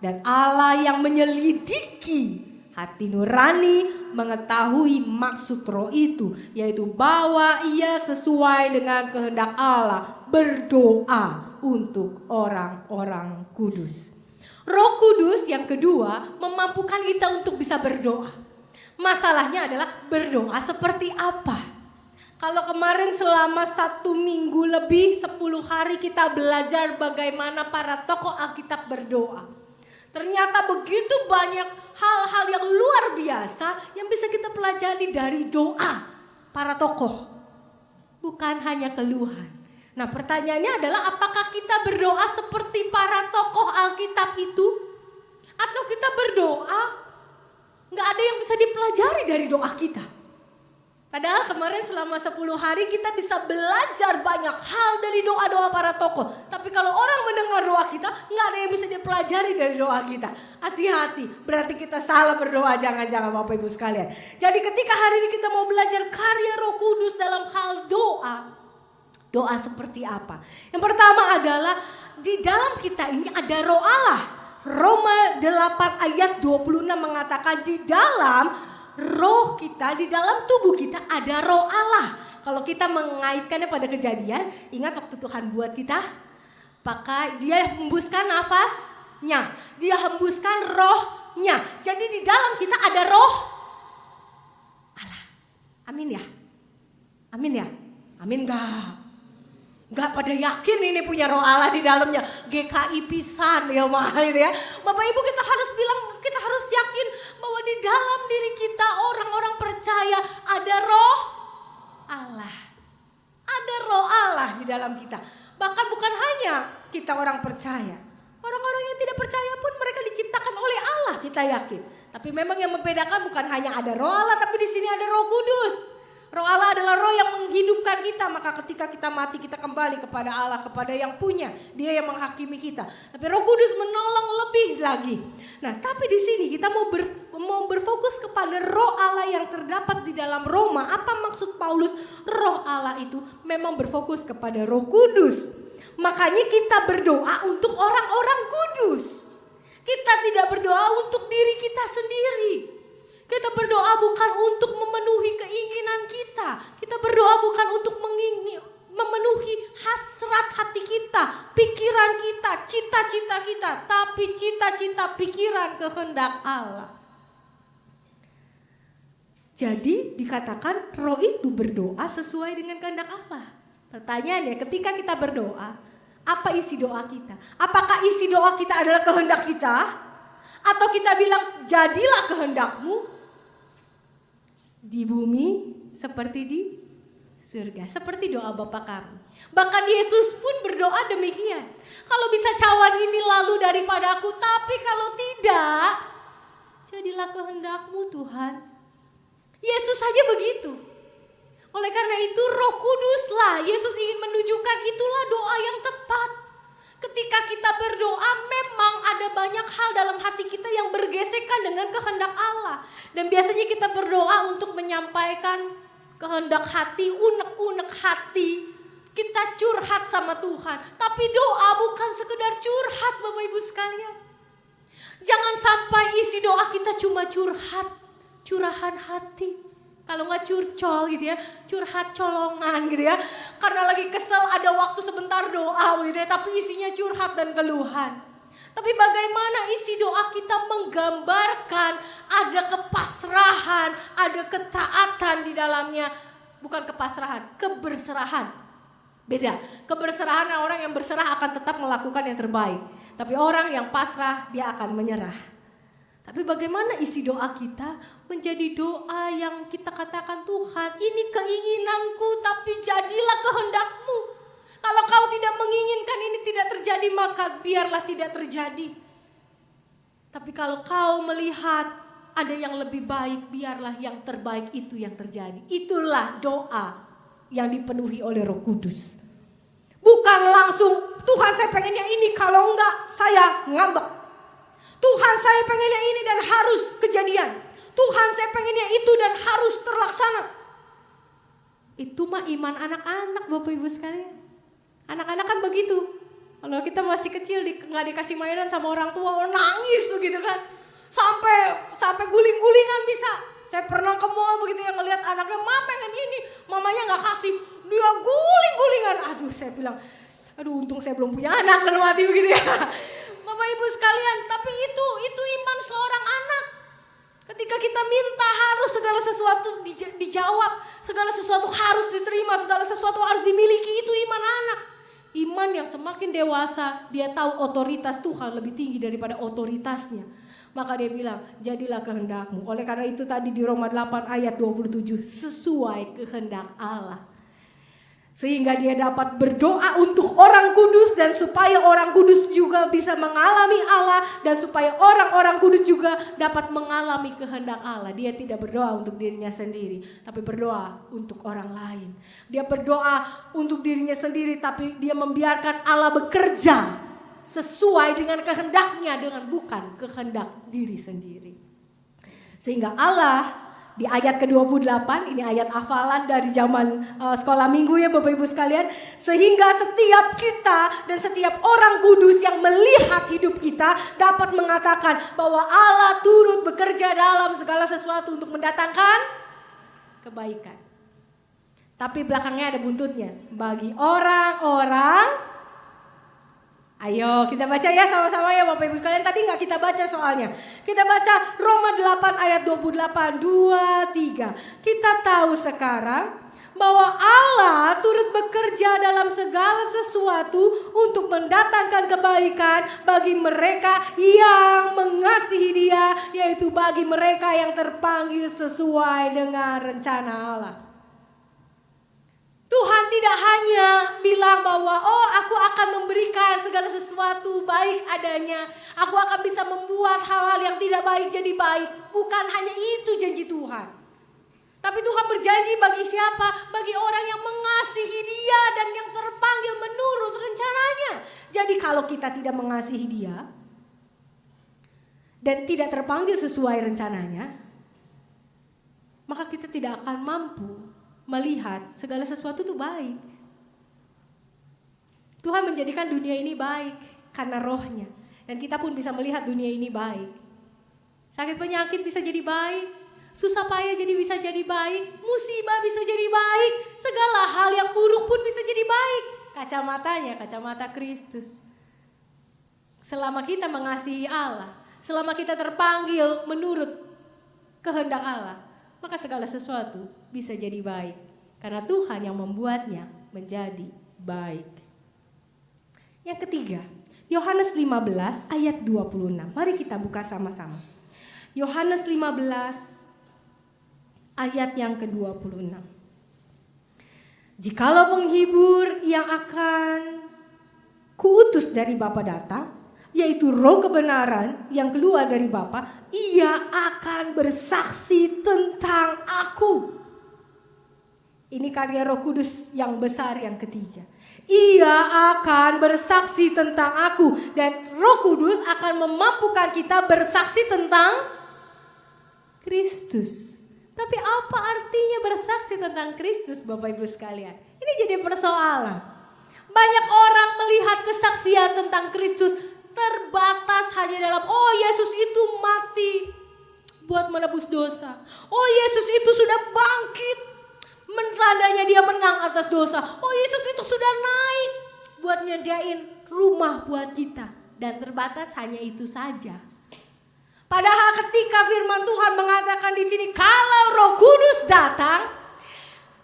Dan Allah yang menyelidiki hati nurani mengetahui maksud Roh itu, yaitu bahwa ia sesuai dengan kehendak Allah berdoa untuk orang-orang kudus. Roh Kudus yang kedua memampukan kita untuk bisa berdoa. Masalahnya adalah berdoa seperti apa? Kalau kemarin selama 1 minggu lebih 10 hari kita belajar bagaimana para tokoh Alkitab berdoa. Ternyata begitu banyak hal-hal yang luar biasa yang bisa kita pelajari dari doa para tokoh. Bukan hanya keluhan. Nah pertanyaannya adalah apakah kita berdoa seperti para tokoh Alkitab itu? Atau kita berdoa Nggak ada yang bisa dipelajari dari doa kita. Padahal kemarin selama 10 hari kita bisa belajar banyak hal dari doa-doa para tokoh. Tapi kalau orang mendengar doa kita, nggak ada yang bisa dipelajari dari doa kita. Hati-hati, berarti kita salah berdoa, jangan-jangan Bapak Ibu sekalian. Jadi ketika hari ini kita mau belajar karya Roh Kudus dalam hal doa. Doa seperti apa? Yang pertama adalah di dalam kita ini ada Roh Allah. Roma 8 ayat 26 mengatakan di dalam roh kita, di dalam tubuh kita ada Roh Allah. Kalau kita mengaitkannya pada kejadian, ingat waktu Tuhan buat kita, maka dia hembuskan nafasnya, dia hembuskan rohnya. Jadi di dalam kita ada Roh Allah. Amin ya? Amin ya? Amin gak? Gak pada yakin ini punya Roh Allah di dalamnya. GKI pisan ya mah gitu ya. Bapak Ibu, kita harus bilang, kita harus yakin bahwa di dalam diri kita orang-orang percaya ada Roh Allah. Ada Roh Allah di dalam kita. Bahkan bukan hanya kita orang percaya. Orang-orang yang tidak percaya pun mereka diciptakan oleh Allah, kita yakin. Tapi memang yang membedakan bukan hanya ada Roh Allah, tapi di sini ada Roh Kudus. Roh Allah adalah roh yang menghidupkan kita, maka ketika kita mati kita kembali kepada Allah, kepada yang punya, dia yang menghakimi kita. Tapi Roh Kudus menolong lebih lagi. Nah, tapi di sini kita mau berfokus kepada Roh Allah yang terdapat di dalam Roma. Apa maksud Paulus? Roh Allah itu memang berfokus kepada Roh Kudus. Makanya kita berdoa untuk orang-orang kudus. Kita tidak berdoa untuk diri kita sendiri. Kita berdoa bukan untuk memenuhi keinginan kita. Kita berdoa bukan untuk memenuhi hasrat hati kita, pikiran kita, cita-cita kita. Tapi cita-cita, pikiran, kehendak Allah. Jadi dikatakan roh itu berdoa sesuai dengan kehendak Allah. Pertanyaannya, ketika kita berdoa, apa isi doa kita? Apakah isi doa kita adalah kehendak kita? Atau kita bilang, jadilah kehendakmu di bumi seperti di surga. Seperti doa Bapa kami. Bahkan Yesus pun berdoa demikian. Kalau bisa cawan ini lalu daripada aku, tapi kalau tidak, jadilah kehendakmu Tuhan. Yesus saja begitu. Oleh karena itu Roh Kuduslah, Yesus ingin menunjukkan itulah doa yang tepat. Ketika kita berdoa memang ada banyak hal dalam hati kita yang bergesekan dengan kehendak Allah. Dan biasanya kita berdoa untuk menyampaikan kehendak hati, unek-unek hati. Kita curhat sama Tuhan. Tapi doa bukan sekedar curhat Bapak Ibu sekalian. Jangan sampai isi doa kita cuma curhat, curahan hati. Kalau nggak curcol gitu ya, curhat colongan gitu ya. Karena lagi kesel ada waktu sebentar doa gitu ya, tapi isinya curhat dan keluhan. Tapi bagaimana isi doa kita menggambarkan ada kepasrahan, ada ketaatan di dalamnya. Bukan kepasrahan, keberserahan. Beda, keberserahan orang yang berserah akan tetap melakukan yang terbaik. Tapi orang yang pasrah dia akan menyerah. Tapi bagaimana isi doa kita menjadi doa yang kita katakan Tuhan ini keinginanku tapi jadilah kehendakmu. Kalau kau tidak menginginkan ini tidak terjadi maka biarlah tidak terjadi. Tapi kalau kau melihat ada yang lebih baik biarlah yang terbaik itu yang terjadi. Itulah doa yang dipenuhi oleh Roh Kudus. Bukan langsung Tuhan saya pengennya ini kalau enggak saya ngambek. Tuhan saya pengennya ini dan harus kejadian. Tuhan saya pengennya itu dan harus terlaksana. Itu mah iman anak-anak Bapak Ibu sekalian. Anak-anak kan begitu. Kalau kita masih kecil nggak dikasih mainan sama orang tua, nangis begitu kan. Sampai guling-gulingan bisa. Saya pernah ke mall begitu yang ngelihat anaknya, "Ma pengen ini." Mamanya nggak kasih. Dia guling-gulingan. Aduh saya bilang, aduh untung saya belum punya anak dalam hati begitu ya. Bapak Ibu sekalian, tapi itu iman seorang anak. Ketika kita minta harus segala sesuatu dijawab, segala sesuatu harus diterima, segala sesuatu harus dimiliki, itu iman anak. Iman yang semakin dewasa, dia tahu otoritas Tuhan lebih tinggi daripada otoritasnya. Maka dia bilang, jadilah kehendakmu. Oleh karena itu tadi di Roma 8 ayat 27, sesuai kehendak Allah. Sehingga dia dapat berdoa untuk orang kudus dan supaya orang kudus juga bisa mengalami Allah dan supaya orang-orang kudus juga dapat mengalami kehendak Allah. Dia tidak berdoa untuk dirinya sendiri, tapi berdoa untuk orang lain. Dia berdoa untuk dirinya sendiri, tapi dia membiarkan Allah bekerja sesuai dengan kehendaknya, dengan bukan kehendak diri sendiri. Sehingga Allah di ayat ke-28, ini ayat hafalan dari zaman sekolah minggu ya Bapak Ibu sekalian. Sehingga setiap kita dan setiap orang kudus yang melihat hidup kita dapat mengatakan bahwa Allah turut bekerja dalam segala sesuatu untuk mendatangkan kebaikan. Tapi belakangnya ada buntutnya. Bagi orang-orang, ayo kita baca ya sama-sama ya Bapak Ibu sekalian. Tadi gak kita baca soalnya. Kita baca Roma 8 ayat 28, 2, 3. Kita tahu sekarang bahwa Allah turut bekerja dalam segala sesuatu untuk mendatangkan kebaikan bagi mereka yang mengasihi Dia, yaitu bagi mereka yang terpanggil sesuai dengan rencana Allah. Tuhan tidak hanya bilang bahwa aku akan memberikan segala sesuatu baik adanya. Aku akan bisa membuat hal-hal yang tidak baik jadi baik. Bukan hanya itu janji Tuhan. Tapi Tuhan berjanji bagi siapa? Bagi orang yang mengasihi Dia dan yang terpanggil menurut rencananya. Jadi kalau kita tidak mengasihi Dia dan tidak terpanggil sesuai rencananya, maka kita tidak akan mampu melihat segala sesuatu itu baik. Tuhan menjadikan dunia ini baik karena rohnya. Dan kita pun bisa melihat dunia ini baik. Sakit penyakit bisa jadi baik. Susah payah jadi bisa jadi baik. Musibah bisa jadi baik. Segala hal yang buruk pun bisa jadi baik. Kacamatanya kacamata Kristus. Selama kita mengasihi Allah, selama kita terpanggil menurut kehendak Allah, maka segala sesuatu bisa jadi baik. Karena Tuhan yang membuatnya menjadi baik. Yang ketiga, Yohanes 15 ayat 26. Mari kita buka sama-sama. Yohanes 15 ayat yang ke-26. Jikalau penghibur yang akan kuutus dari Bapa datang, yaitu roh kebenaran yang keluar dari Bapa, ia akan bersaksi tentang aku. Ini karya Roh Kudus yang besar yang ketiga. Ia akan bersaksi tentang aku. Dan Roh Kudus akan memampukan kita bersaksi tentang Kristus. Tapi apa artinya bersaksi tentang Kristus Bapak Ibu sekalian? Ini jadi persoalan. Banyak orang melihat kesaksian tentang Kristus terbatas hanya dalam Yesus itu mati buat menebus dosa. Yesus itu sudah bangkit, tandanya dia menang atas dosa. Yesus itu sudah naik buat nyediain rumah buat kita. Dan terbatas hanya itu saja. Padahal ketika firman Tuhan mengatakan di sini, kalau Roh Kudus datang,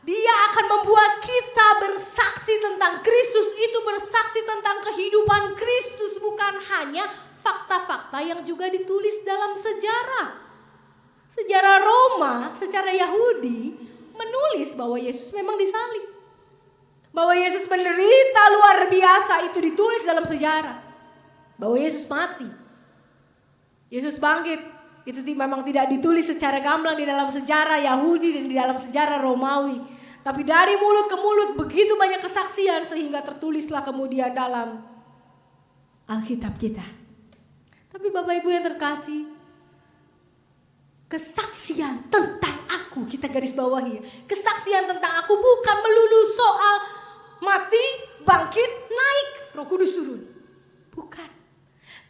Dia akan membuat kita bersaksi tentang Kristus. Itu bersaksi tentang kehidupan Kristus, bukan hanya fakta-fakta yang juga ditulis dalam sejarah. Sejarah Roma secara Yahudi menulis bahwa Yesus memang disalib. Bahwa Yesus menderita luar biasa, itu ditulis dalam sejarah. Bahwa Yesus mati. Yesus bangkit, itu memang tidak ditulis secara gamblang di dalam sejarah Yahudi dan di dalam sejarah Romawi. Tapi dari mulut ke mulut begitu banyak kesaksian sehingga tertulislah kemudian dalam Alkitab kita. Tapi Bapak Ibu yang terkasih, kesaksian tentang aku, kita garis bawahi ya. Kesaksian tentang aku bukan melulu soal mati, bangkit, naik, Roh Kudus turun. Bukan.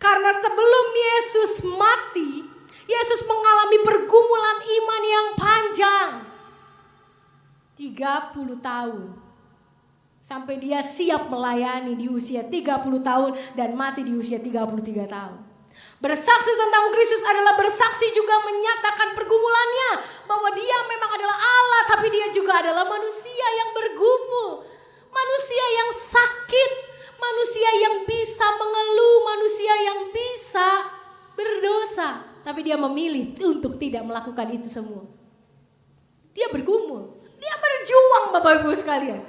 Karena sebelum Yesus mati, Yesus mengalami pergumulan iman yang panjang. 30 tahun. Sampai dia siap melayani di usia 30 tahun dan mati di usia 33 tahun. Bersaksi tentang Kristus adalah bersaksi juga menyatakan pergumulannya. Bahwa dia memang adalah Allah, tapi dia juga adalah manusia yang bergumul. Manusia yang sakit, manusia yang bisa mengeluh, manusia yang bisa berdosa. Tapi dia memilih untuk tidak melakukan itu semua. Dia bergumul. Dia berjuang Bapak Ibu sekalian.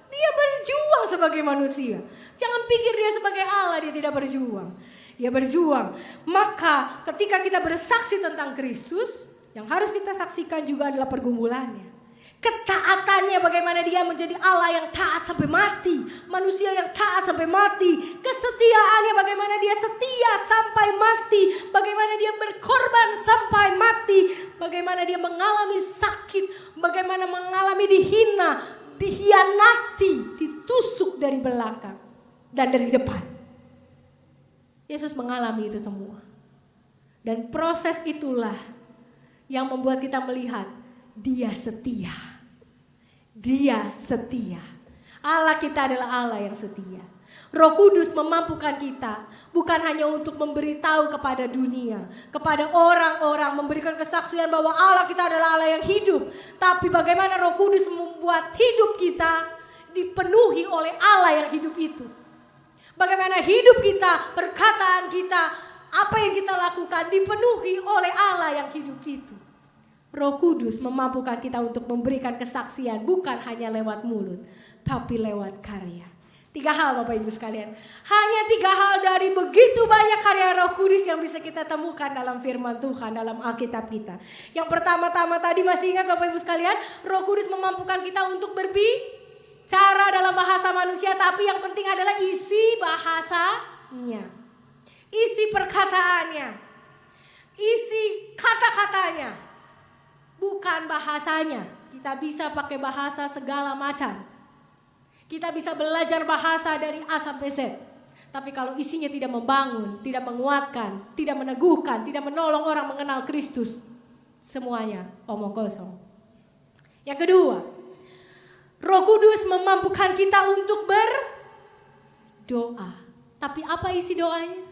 Dia berjuang sebagai manusia. Jangan pikir dia sebagai Allah dia tidak berjuang. Dia berjuang. Maka ketika kita bersaksi tentang Kristus, yang harus kita saksikan juga adalah pergumulannya. Ketaatannya, bagaimana dia menjadi Allah yang taat sampai mati, manusia yang taat sampai mati. Kesetiaannya, bagaimana dia setia sampai mati, bagaimana dia berkorban sampai mati, bagaimana dia mengalami sakit, bagaimana mengalami dihina, dikhianati, ditusuk dari belakang dan dari depan. Yesus mengalami itu semua. Dan proses itulah yang membuat kita melihat dia setia. Dia setia. Allah kita adalah Allah yang setia. Roh Kudus memampukan kita bukan hanya untuk memberitahu kepada dunia, kepada orang-orang, memberikan kesaksian bahwa Allah kita adalah Allah yang hidup, tapi bagaimana Roh Kudus membuat hidup kita dipenuhi oleh Allah yang hidup itu. Bagaimana hidup kita, perkataan kita, apa yang kita lakukan dipenuhi oleh Allah yang hidup itu. Roh Kudus memampukan kita untuk memberikan kesaksian bukan hanya lewat mulut, tapi lewat karya. 3 hal Bapak Ibu sekalian. Hanya 3 hal dari begitu banyak karya Roh Kudus yang bisa kita temukan dalam firman Tuhan, dalam Alkitab kita. Yang pertama-tama tadi masih ingat Bapak Ibu sekalian, Roh Kudus memampukan kita untuk berbicara dalam bahasa manusia, tapi yang penting adalah isi bahasanya. Isi perkataannya. Isi kata-katanya. Bukan bahasanya. Kita bisa pakai bahasa segala macam. Kita bisa belajar bahasa dari A sampai Z. Tapi kalau isinya tidak membangun, tidak menguatkan, tidak meneguhkan, tidak menolong orang mengenal Kristus, semuanya omong kosong. Yang kedua, Roh Kudus memampukan kita untuk berdoa. Tapi apa isi doanya?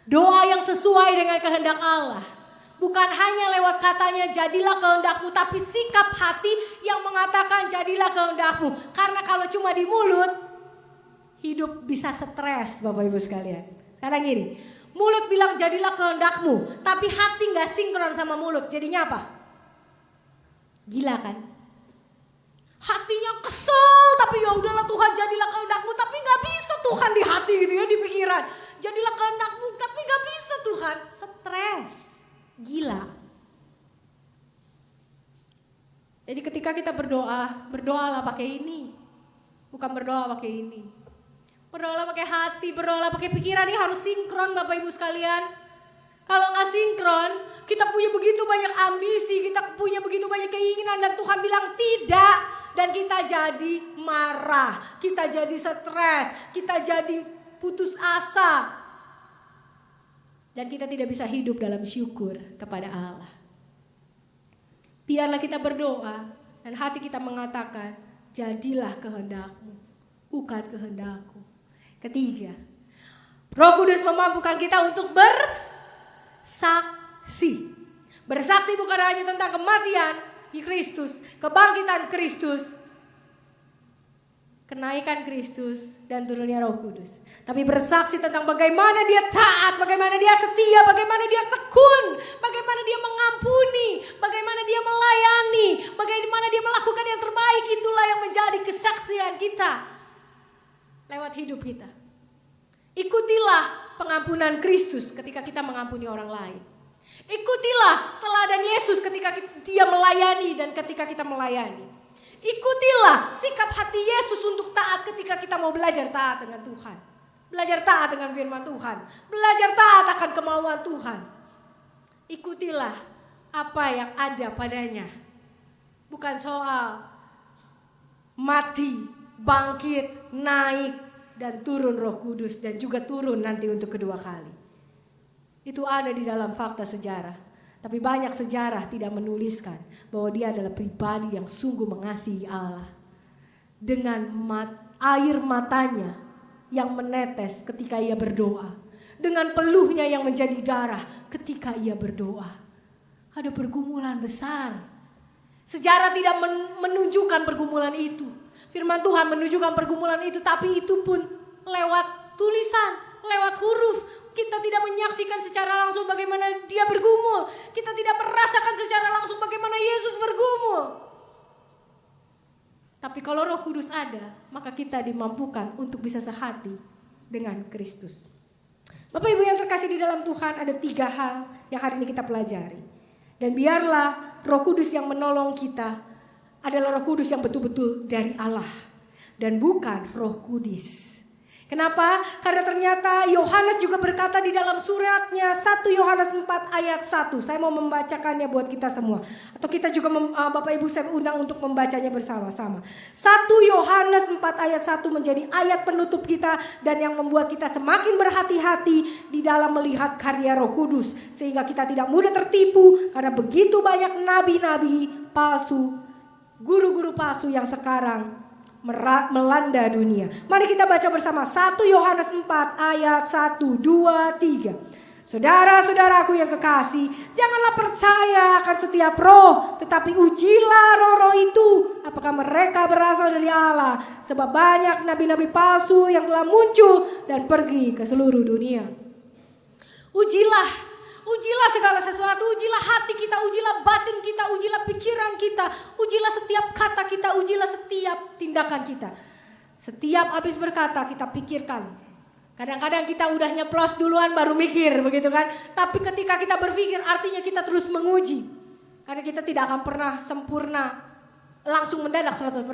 Doa yang sesuai dengan kehendak Allah. Bukan hanya lewat katanya jadilah kehendakmu, tapi sikap hati yang mengatakan jadilah kehendakmu. Karena kalau cuma di mulut, hidup bisa stres Bapak Ibu sekalian. Karena gini, mulut bilang jadilah kehendakmu, tapi hati gak sinkron sama mulut. Jadinya apa? Gila kan? Hatinya kesel, tapi ya udahlah Tuhan jadilah kehendakmu, tapi gak bisa Tuhan di hati gitu ya, di pikiran. Jadilah kehendakmu, tapi gak bisa Tuhan. Stres. Gila. Jadi ketika kita berdoa, berdoalah pakai ini. Bukan berdoa pakai ini. Berdoalah pakai hati, berdoalah pakai pikiran. Ini harus sinkron Bapak Ibu sekalian. Kalau gak sinkron, kita punya begitu banyak ambisi, kita punya begitu banyak keinginan, dan Tuhan bilang tidak. Dan kita jadi marah, kita jadi stres, kita jadi putus asa. Dan kita tidak bisa hidup dalam syukur kepada Allah. Biarlah kita berdoa dan hati kita mengatakan, jadilah kehendakmu, bukan kehendakku. Ketiga, Roh Kudus memampukan kita untuk bersaksi. Bersaksi bukan hanya tentang kematian di Kristus, kebangkitan Kristus, kenaikan Kristus dan turunnya Roh Kudus. Tapi bersaksi tentang bagaimana dia taat, bagaimana dia setia, bagaimana dia tekun, bagaimana dia mengampuni, bagaimana dia melayani, bagaimana dia melakukan yang terbaik. Itulah yang menjadi kesaksian kita lewat hidup kita. Ikutilah pengampunan Kristus ketika kita mengampuni orang lain. Ikutilah teladan Yesus ketika dia melayani dan ketika kita melayani. Ikutilah sikap hati Yesus untuk taat ketika kita mau belajar taat dengan Tuhan. Belajar taat dengan firman Tuhan. Belajar taat akan kemauan Tuhan. Ikutilah apa yang ada padanya. Bukan soal mati, bangkit, naik, dan turun Roh Kudus. Dan juga turun nanti untuk kedua kali. Itu ada di dalam fakta sejarah. Tapi banyak sejarah tidak menuliskan bahwa dia adalah pribadi yang sungguh mengasihi Allah. Dengan air matanya yang menetes ketika ia berdoa. Dengan peluhnya yang menjadi darah ketika ia berdoa. Ada pergumulan besar. Sejarah tidak menunjukkan pergumulan itu. Firman Tuhan menunjukkan pergumulan itu, tapi itu pun lewat tulisan, lewat huruf. Kita tidak menyaksikan secara langsung bagaimana dia bergumul. Kita tidak merasakan secara langsung bagaimana Yesus bergumul. Tapi Tapi kalau Roh Kudus ada, maka kita dimampukan untuk bisa sehati dengan Kristus. Bapak Ibu yang terkasih di dalam Tuhan, ada 3 hal yang hari ini kita pelajari. Dan biarlah Roh Kudus yang menolong kita adalah Roh Kudus yang betul-betul dari Allah dan bukan Roh Kudus. Kenapa? Karena ternyata Yohanes juga berkata di dalam suratnya 1 Yohanes 4 ayat 1. Saya mau membacakannya buat kita semua. Atau kita juga Bapak Ibu saya undang untuk membacanya bersama-sama. 1 Yohanes 4 ayat 1 menjadi ayat penutup kita dan yang membuat kita semakin berhati-hati di dalam melihat karya Roh Kudus. Sehingga kita tidak mudah tertipu karena begitu banyak nabi-nabi palsu, guru-guru palsu yang sekarang melanda dunia. Mari kita baca bersama 1 Yohanes 4 ayat 1, 2, 3. Saudara-saudaraku yang kekasih, janganlah percaya akan setiap roh, tetapi ujilah roh-roh itu apakah mereka berasal dari Allah, sebab banyak nabi-nabi palsu yang telah muncul dan pergi ke seluruh dunia. Ujilah segala sesuatu, ujilah hati kita, ujilah batin kita, ujilah pikiran kita, ujilah setiap kata kita, ujilah setiap tindakan kita. Setiap habis berkata kita pikirkan. Kadang-kadang kita udah nyeplos duluan baru mikir, begitu kan? Tapi ketika kita berpikir artinya kita terus menguji. Karena kita tidak akan pernah sempurna, langsung mendadak 100%.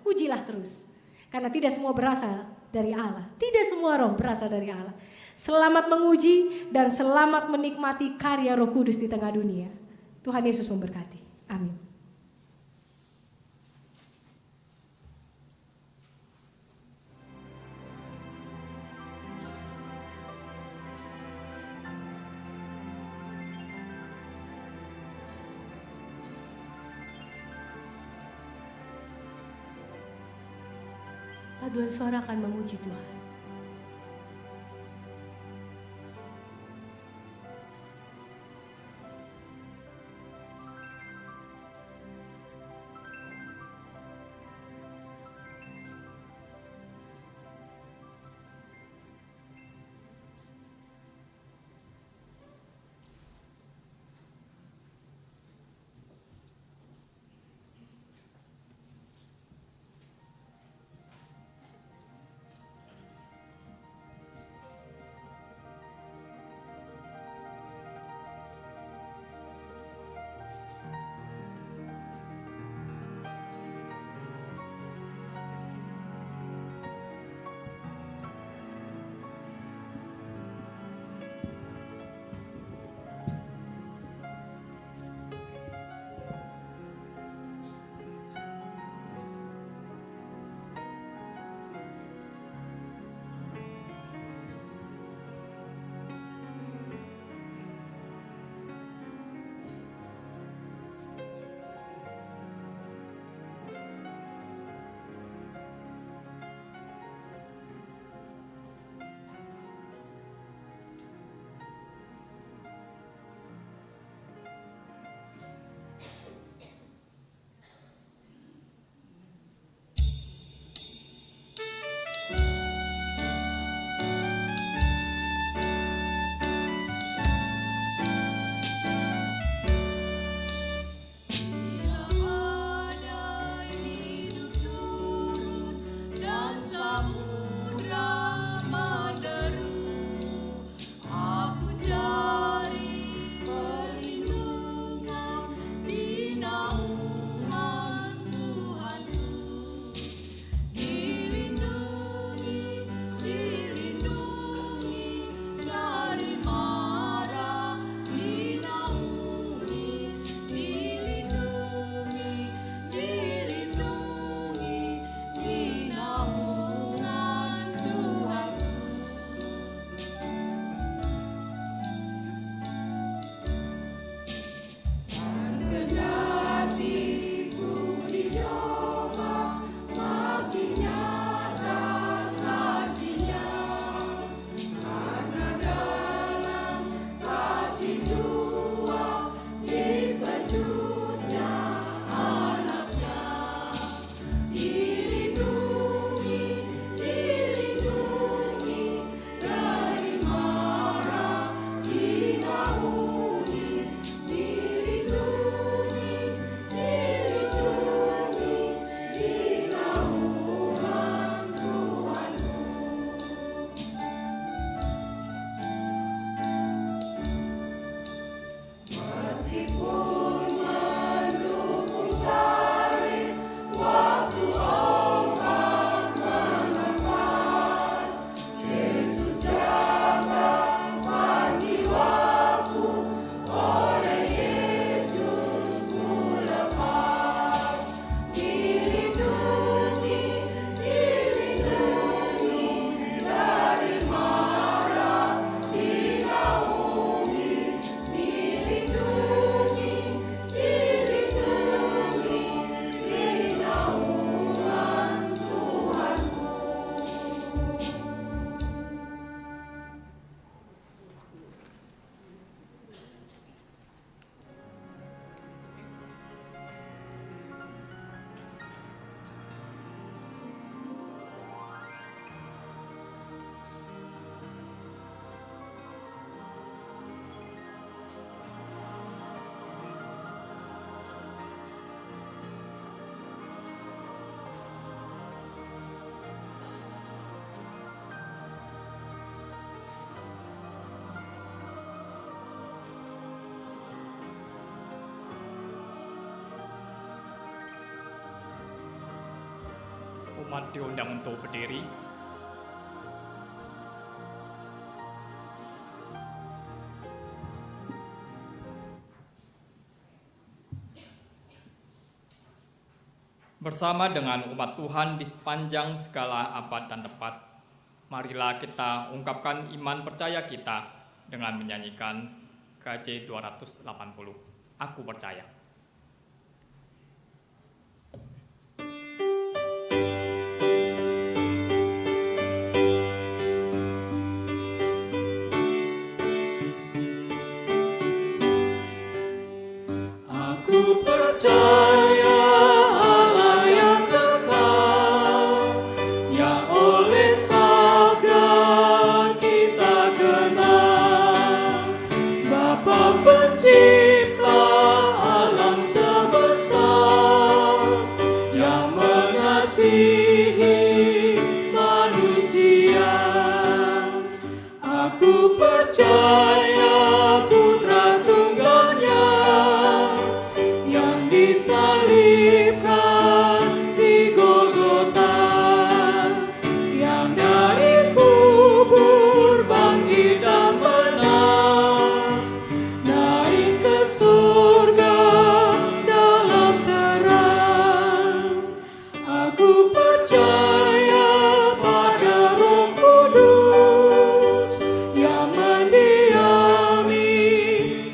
Ujilah terus. Karena tidak semua berasal dari Allah. Tidak semua roh berasal dari Allah. Selamat menguji dan selamat menikmati karya Roh Kudus di tengah dunia. Tuhan Yesus memberkati. Amin. Paduan suara akan memuji Tuhan. umat diundang untuk berdiri. Bersama dengan umat Tuhan di sepanjang segala abad dan tempat, marilah kita ungkapkan iman percaya kita dengan menyanyikan KJ 280. Aku percaya. Aku percaya Allah yang kekal, yang oleh sabda kita kenal, Bapa pencipta alam semesta, yang mengasihi manusia. Aku percaya Putra Tunggalnya yang disalibkan di Golgota, yang dari kubur bangkit dan menang, naik ke surga dalam terang. Aku percaya pada Roh Kudus yang mendiami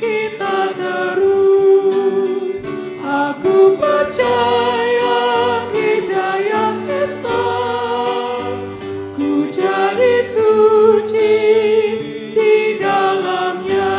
kita terus. Aku percaya Gereja yang esa, ku jadi suci di dalamnya.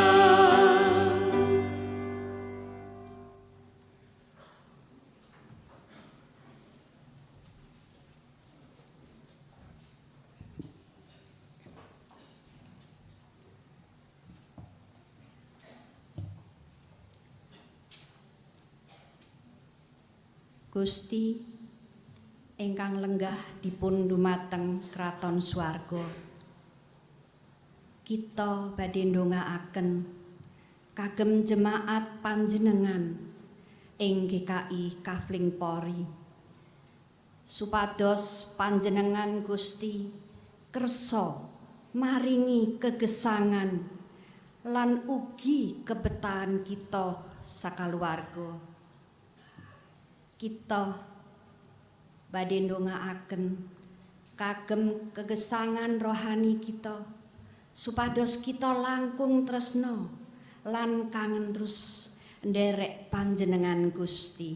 Gusti ingkang lenggah dipun dumateng kraton swarga, kita badhe ndongaaken kagem jemaat panjenengan ing GKI Kafling Polri, supados panjenengan Gusti kersa maringi kegesangan lan ugi kebetahan kita sakaluwarga. Kita badhe ndongaaken kagem kegesangan rohani kita, supados kita langkung tresna lan kangen terus nderek panjenengan Gusti,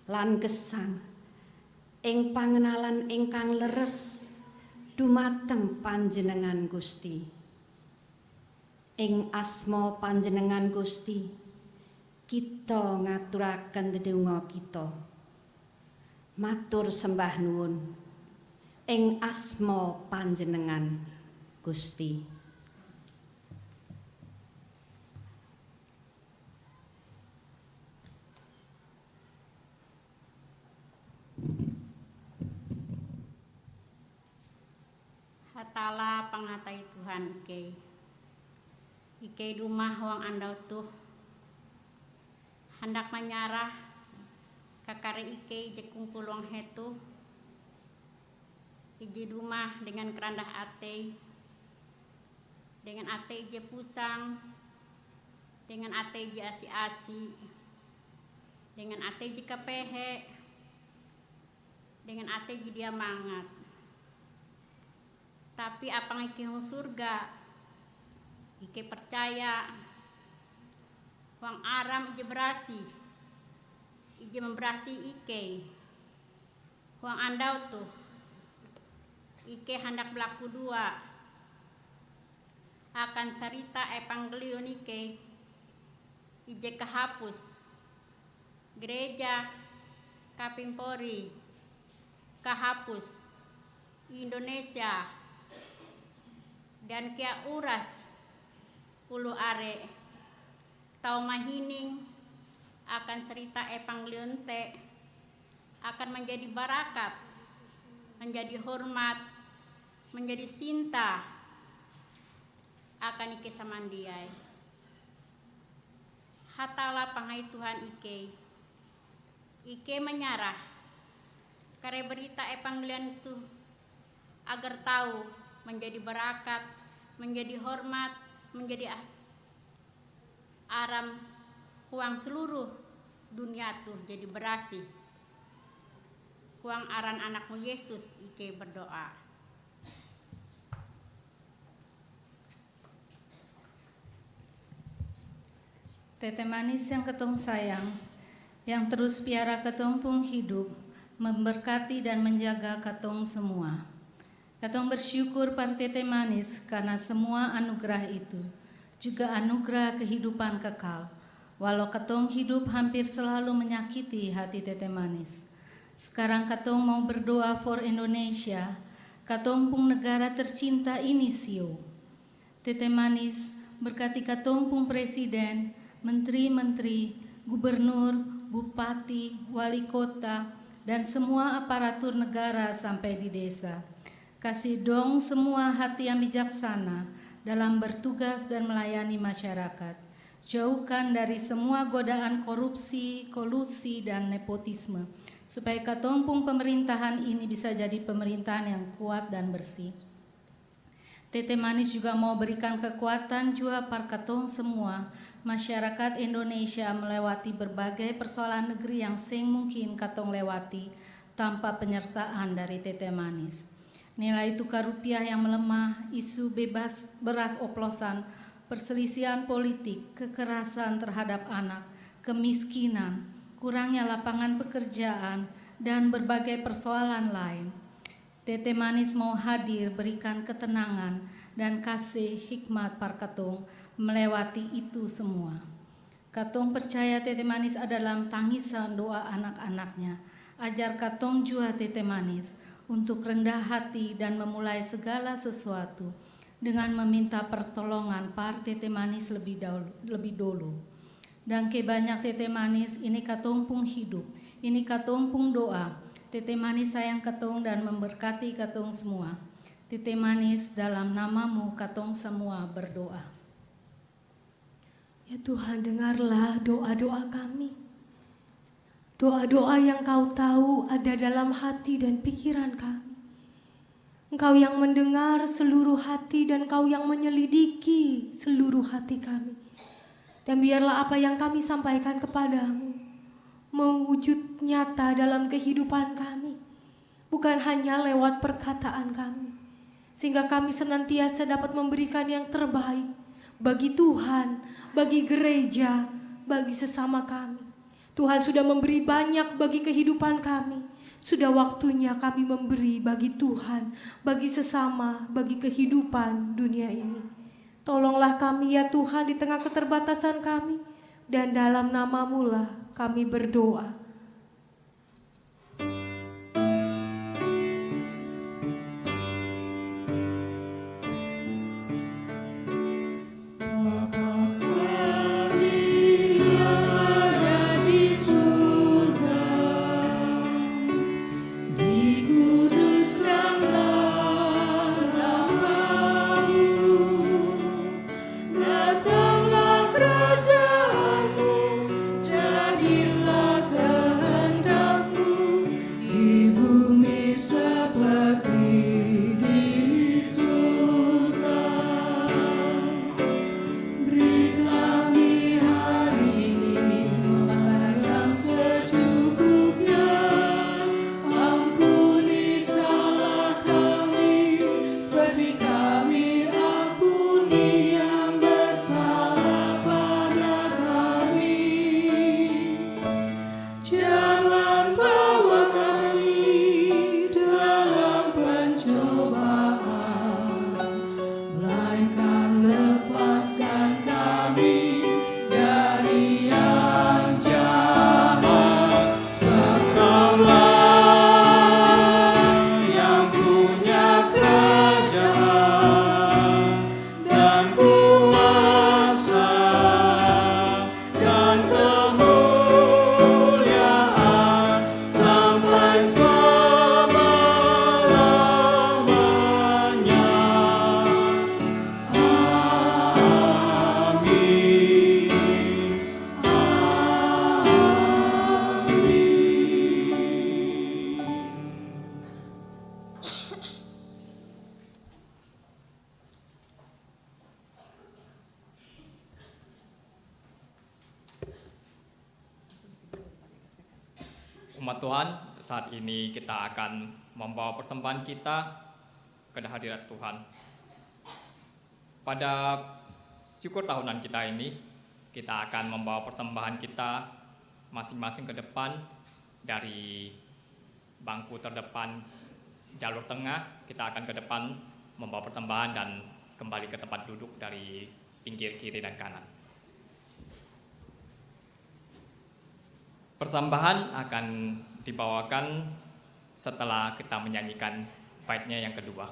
lan gesang ing pangenalan ingkang leres dumateng panjenengan Gusti. Ing asma panjenengan Gusti kita ngaturaken dedonga kita, matur sembah nuwun ing asma panjenengan Gusti. Hatala panghatai Tuhan Ike dumah wang andau tuh hendak menyarah kakare Ike je kumpul wang hetu ije dumah dengan kerandah ate, dengan ate je pusang, dengan ate je asi-asi, dengan ate je kepehe, dengan ate je dia mangat. Tapi apang Ike hong surga, Ike percaya wang aram ije berasi, ije memberasi Ike, wang andau tuh, Ike hendak berlaku dua, akan cerita evangelion Ike, ije kehapus, gereja Kafling Polri, kehapus Indonesia, dan kia uras ulu are tau mahining akan cerita evangelion te akan menjadi barakat, menjadi hormat, menjadi cinta akan Ike samandiai. Hatala panghai Tuhan Ike menyarah karya berita evangelian itu agar tahu menjadi berakat, menjadi hormat, menjadi aram huang seluruh dunia tuh jadi berasi. Huang aran anakmu Yesus Ike berdoa. Tete manis yang ketong sayang, yang terus piara ketong pung hidup, memberkati dan menjaga ketong semua. Ketong bersyukur par Tete manis karena semua anugerah itu, juga anugerah kehidupan kekal. Walau ketong hidup hampir selalu menyakiti hati Tete manis. Sekarang ketong mau berdoa for Indonesia, ketong pung negara tercinta ini sio. Tete manis berkati ketong pung presiden, menteri-menteri, gubernur, bupati, wali kota, dan semua aparatur negara sampai di desa. Kasih dong semua hati yang bijaksana dalam bertugas dan melayani masyarakat. Jauhkan dari semua godaan korupsi, kolusi, dan nepotisme, supaya katompung pemerintahan ini bisa jadi pemerintahan yang kuat dan bersih. Tete manis juga mau berikan kekuatan jua par katong semua, masyarakat Indonesia melewati berbagai persoalan negeri yang sing mungkin katong lewati tanpa penyertaan dari Tete manis. Nilai tukar rupiah yang melemah, isu bebas beras oplosan, perselisihan politik, kekerasan terhadap anak, kemiskinan, kurangnya lapangan pekerjaan, dan berbagai persoalan lain. Tete manis mau hadir berikan ketenangan dan kasih hikmat par katong melewati itu semua. Katong percaya Tete manis adalah tangisan doa anak-anaknya. Ajar katong jua Tete manis untuk rendah hati dan memulai segala sesuatu dengan meminta pertolongan par Tete manis lebih dulu. Dan kebanyak Tete manis ini katong pung hidup, ini katong pung doa. Tete manis sayang katong dan memberkati katong semua. Tete manis dalam namamu katong semua berdoa. Ya Tuhan, dengarlah doa-doa kami. Doa-doa yang Kau tahu ada dalam hati dan pikiran kami. Engkau yang mendengar seluruh hati dan Kau yang menyelidiki seluruh hati kami. Dan biarlah apa yang kami sampaikan kepadamu mewujud nyata dalam kehidupan kami, bukan hanya lewat perkataan kami, sehingga kami senantiasa dapat memberikan yang terbaik bagi Tuhan, bagi gereja, bagi sesama kami. Tuhan sudah memberi banyak bagi kehidupan kami. Sudah waktunya kami memberi bagi Tuhan, bagi sesama, bagi kehidupan dunia ini. Tolonglah kami ya Tuhan di tengah keterbatasan kami, dan dalam namamu lah kami berdoa. Datanglah kerajaanmu, jadilah Hadirat Tuhan, saat ini kita akan membawa persembahan kita ke hadirat Tuhan. Pada syukur tahunan kita ini, kita akan membawa persembahan kita masing-masing ke depan. Dari bangku terdepan jalur tengah, kita akan ke depan membawa persembahan dan kembali ke tempat duduk dari pinggir kiri dan kanan. Persembahan akan dibawakan setelah kita menyanyikan baitnya yang kedua.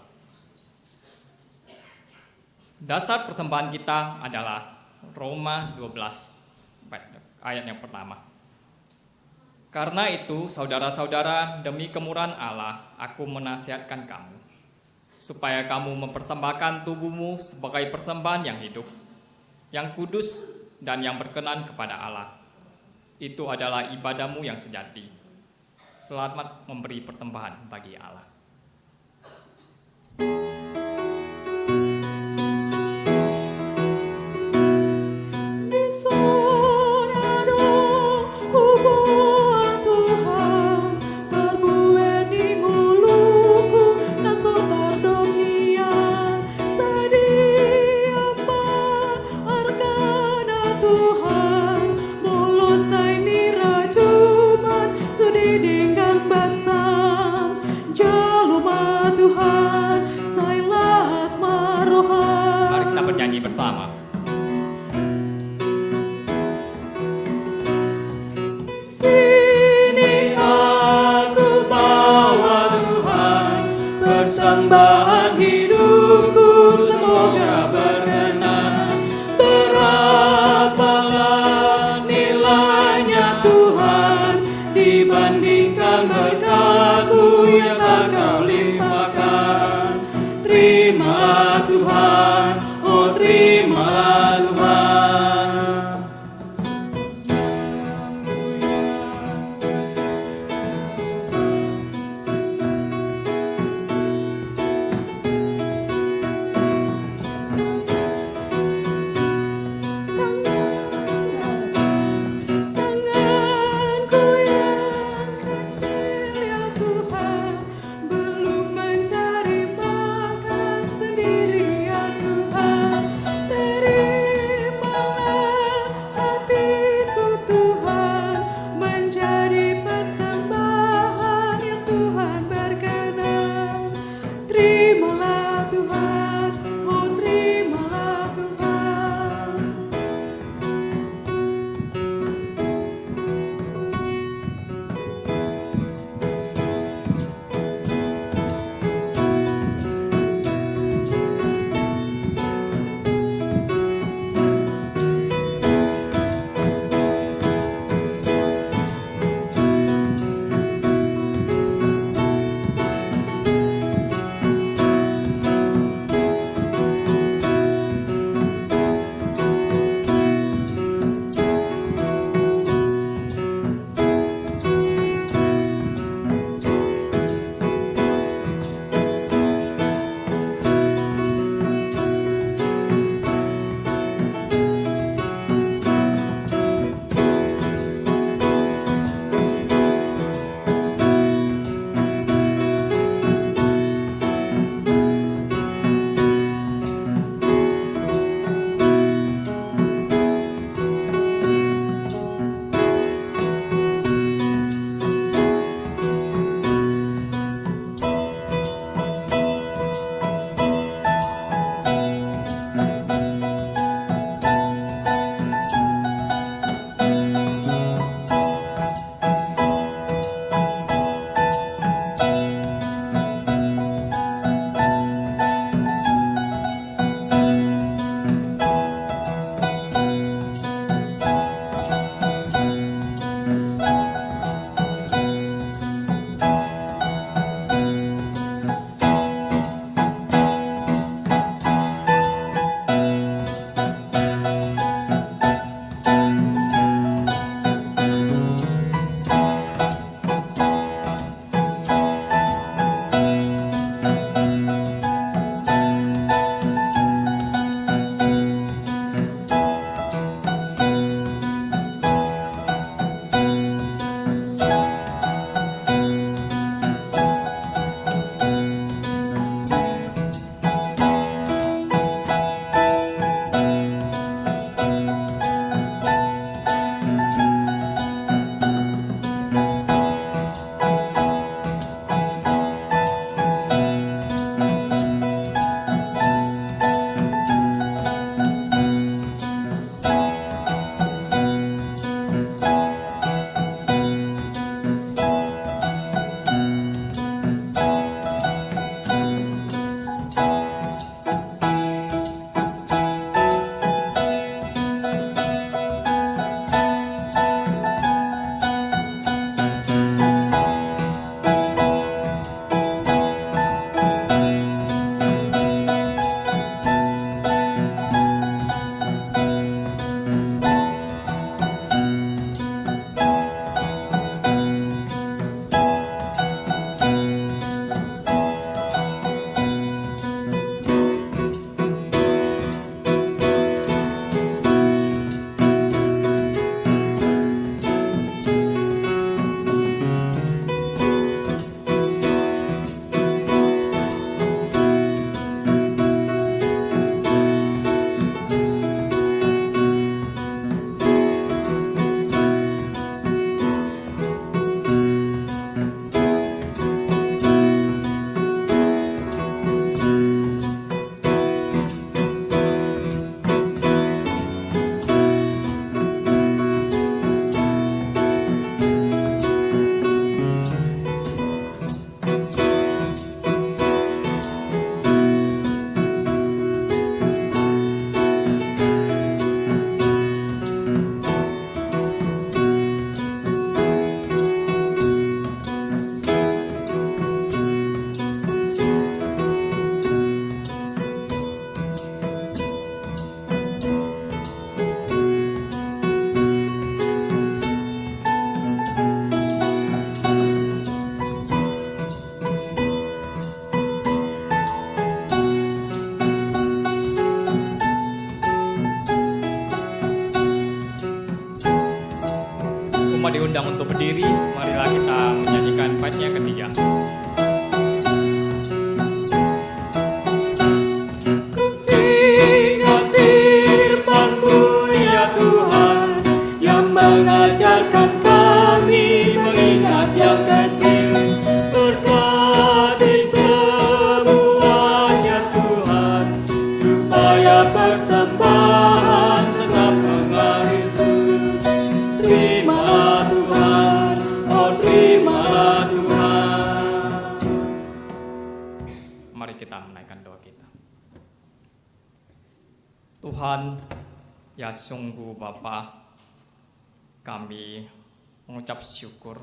Dasar persembahan kita adalah Roma 12 ayat yang pertama. Karena itu, saudara-saudara, demi kemurahan Allah, aku menasihatkan kamu, supaya kamu mempersembahkan tubuhmu sebagai persembahan yang hidup, yang kudus, dan yang berkenan kepada Allah. Itu adalah ibadahmu yang sejati. Selamat memberi persembahan bagi Allah. Dengan basam kita menaikkan doa kita. Tuhan, ya sungguh Bapa, kami mengucap syukur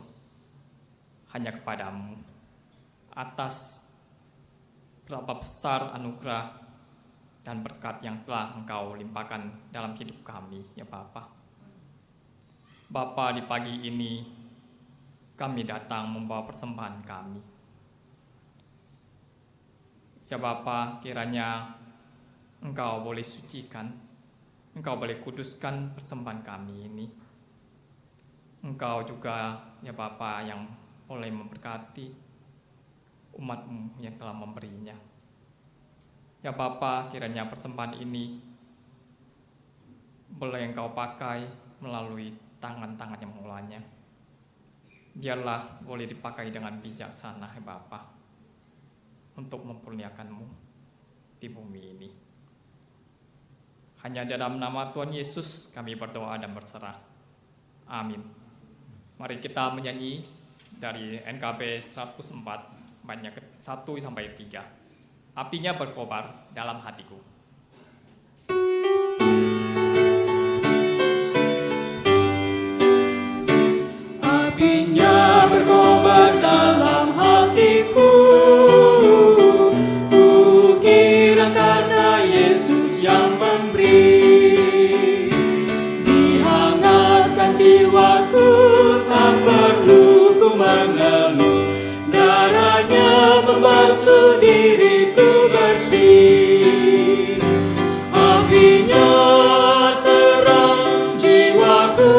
hanya kepadamu atas berapa besar anugerah dan berkat yang telah Engkau limpahkan dalam hidup kami, ya Bapa. Bapa, di pagi ini kami datang membawa persembahan kami. Ya Bapa, kiranya Engkau boleh sucikan, Engkau boleh kuduskan persembahan kami ini. Engkau juga, ya Bapa, yang boleh memberkati umat-Mu yang telah memberinya. Ya Bapa, kiranya persembahan ini boleh Engkau pakai melalui tangan-tangan yang mengolahnya. Biarlah boleh dipakai dengan bijaksana, ya Bapa, untuk memperlihatkan-Mu di bumi ini. Hanya dalam nama Tuhan Yesus kami berdoa dan berserah. Amin. Mari kita menyanyi dari NKB 104 banyak 1-3. Apinya berkobar dalam hatiku. Apinya berkobar dalam hatiku, kukira karena Yesus yang memberi. Dihangatkan jiwaku, tak perlu ku mengeluh, darahnya membasuh diriku bersih. Apinya terang, jiwaku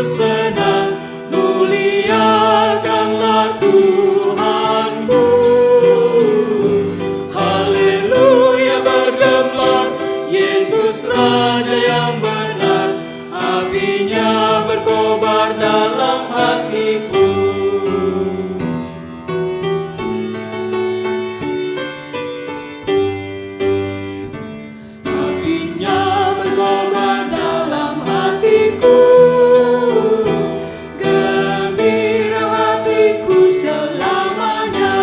senang, muliakanlah Tuhanku. Haleluya bergema, Yesus Raja yang benar. Apinya berkobar dalam hatiku. Apinya berkobar dalam hatiku, gembira hatiku selamanya.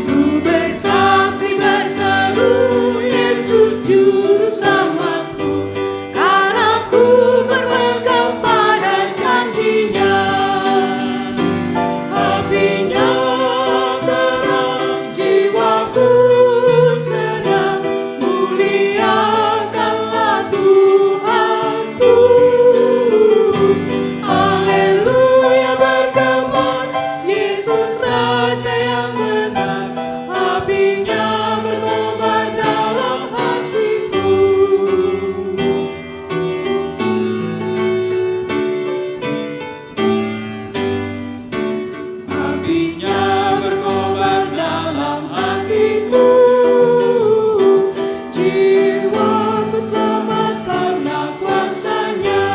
Ku bersaksi berseru, Yesus juru selamatku, karena ku berpegang pada janjinya. Apinya terang, jiwaku senang, muliakanlah Tuhanku. Haleluya bergema, Yesus Raja yang benar. Apinya berkobar dalam hatiku. Apinya berkobar dalam hatiku, jiwaku selamat karena kuasanya.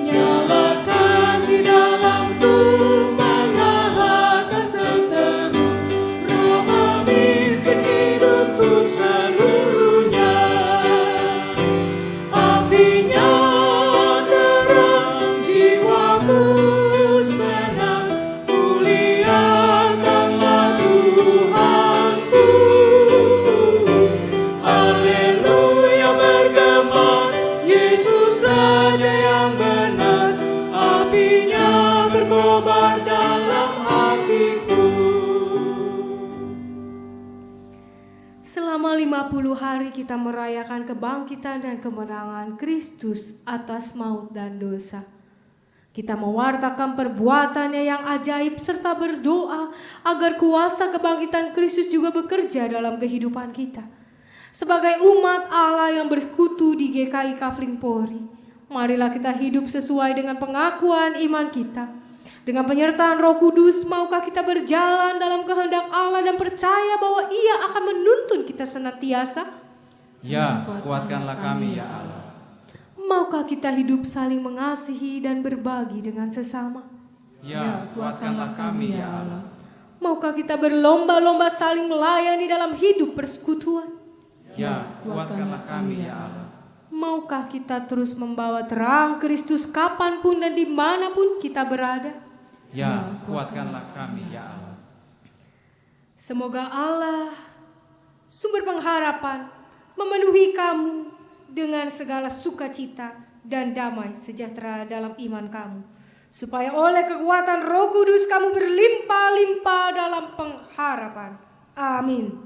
Nyalakan si dalamku, mengalahkan seteru, Roh memimpin hidupku seluruhnya. Apinya terang, jiwaku senang, muliakanlah Tuhanku. Haleluya bergema, Yesus Raja yang benar. Apinya berkobar dalam hatiku. Selama 50 hari kita merayakan kebangkitan dan kemenangan Kristus atas maut dan dosa. Kita mewartakan perbuatannya yang ajaib serta berdoa agar kuasa kebangkitan Kristus juga bekerja dalam kehidupan kita. Sebagai umat Allah yang bersekutu di GKI Kafling Polri, marilah kita hidup sesuai dengan pengakuan iman kita. Dengan penyertaan Roh Kudus, maukah kita berjalan dalam kehendak Allah dan percaya bahwa Ia akan menuntun kita senantiasa? Ya, kuatkanlah kami ya Allah. Maukah kita hidup saling mengasihi dan berbagi dengan sesama? Ya, kuatkanlah kami ya Allah. Maukah kita berlomba-lomba saling melayani dalam hidup persekutuan? Ya, kuatkanlah kami ya Allah. Maukah kita terus membawa terang Kristus kapanpun dan dimanapun kita berada? Ya, kuatkanlah kami ya Allah. Semoga Allah, sumber pengharapan, memenuhi kamu dengan segala sukacita dan damai sejahtera dalam iman kamu, supaya oleh kekuatan Roh Kudus kamu berlimpah-limpah dalam pengharapan. Amin.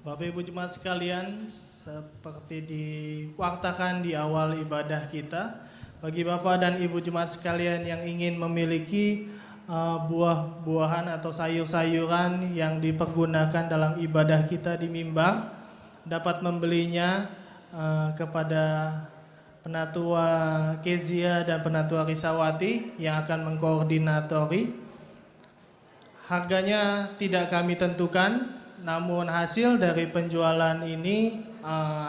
Bapak Ibu Jemaat sekalian, seperti diwartakan di awal ibadah kita, bagi Bapak dan Ibu Jemaat sekalian yang ingin memiliki buah-buahan atau sayur-sayuran yang dipergunakan dalam ibadah kita di mimbar, dapat membelinya kepada Penatua Kezia dan Penatua Risawati yang akan mengkoordinatori. Harganya tidak kami tentukan, namun hasil dari penjualan ini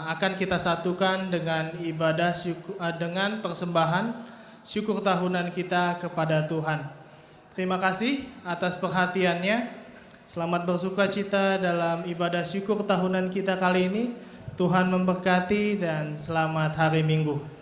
akan kita satukan dengan ibadah dengan persembahan syukur tahunan kita kepada Tuhan. Terima kasih atas perhatiannya. Selamat bersukacita dalam ibadah syukur tahunan kita kali ini. Tuhan memberkati dan selamat hari Minggu.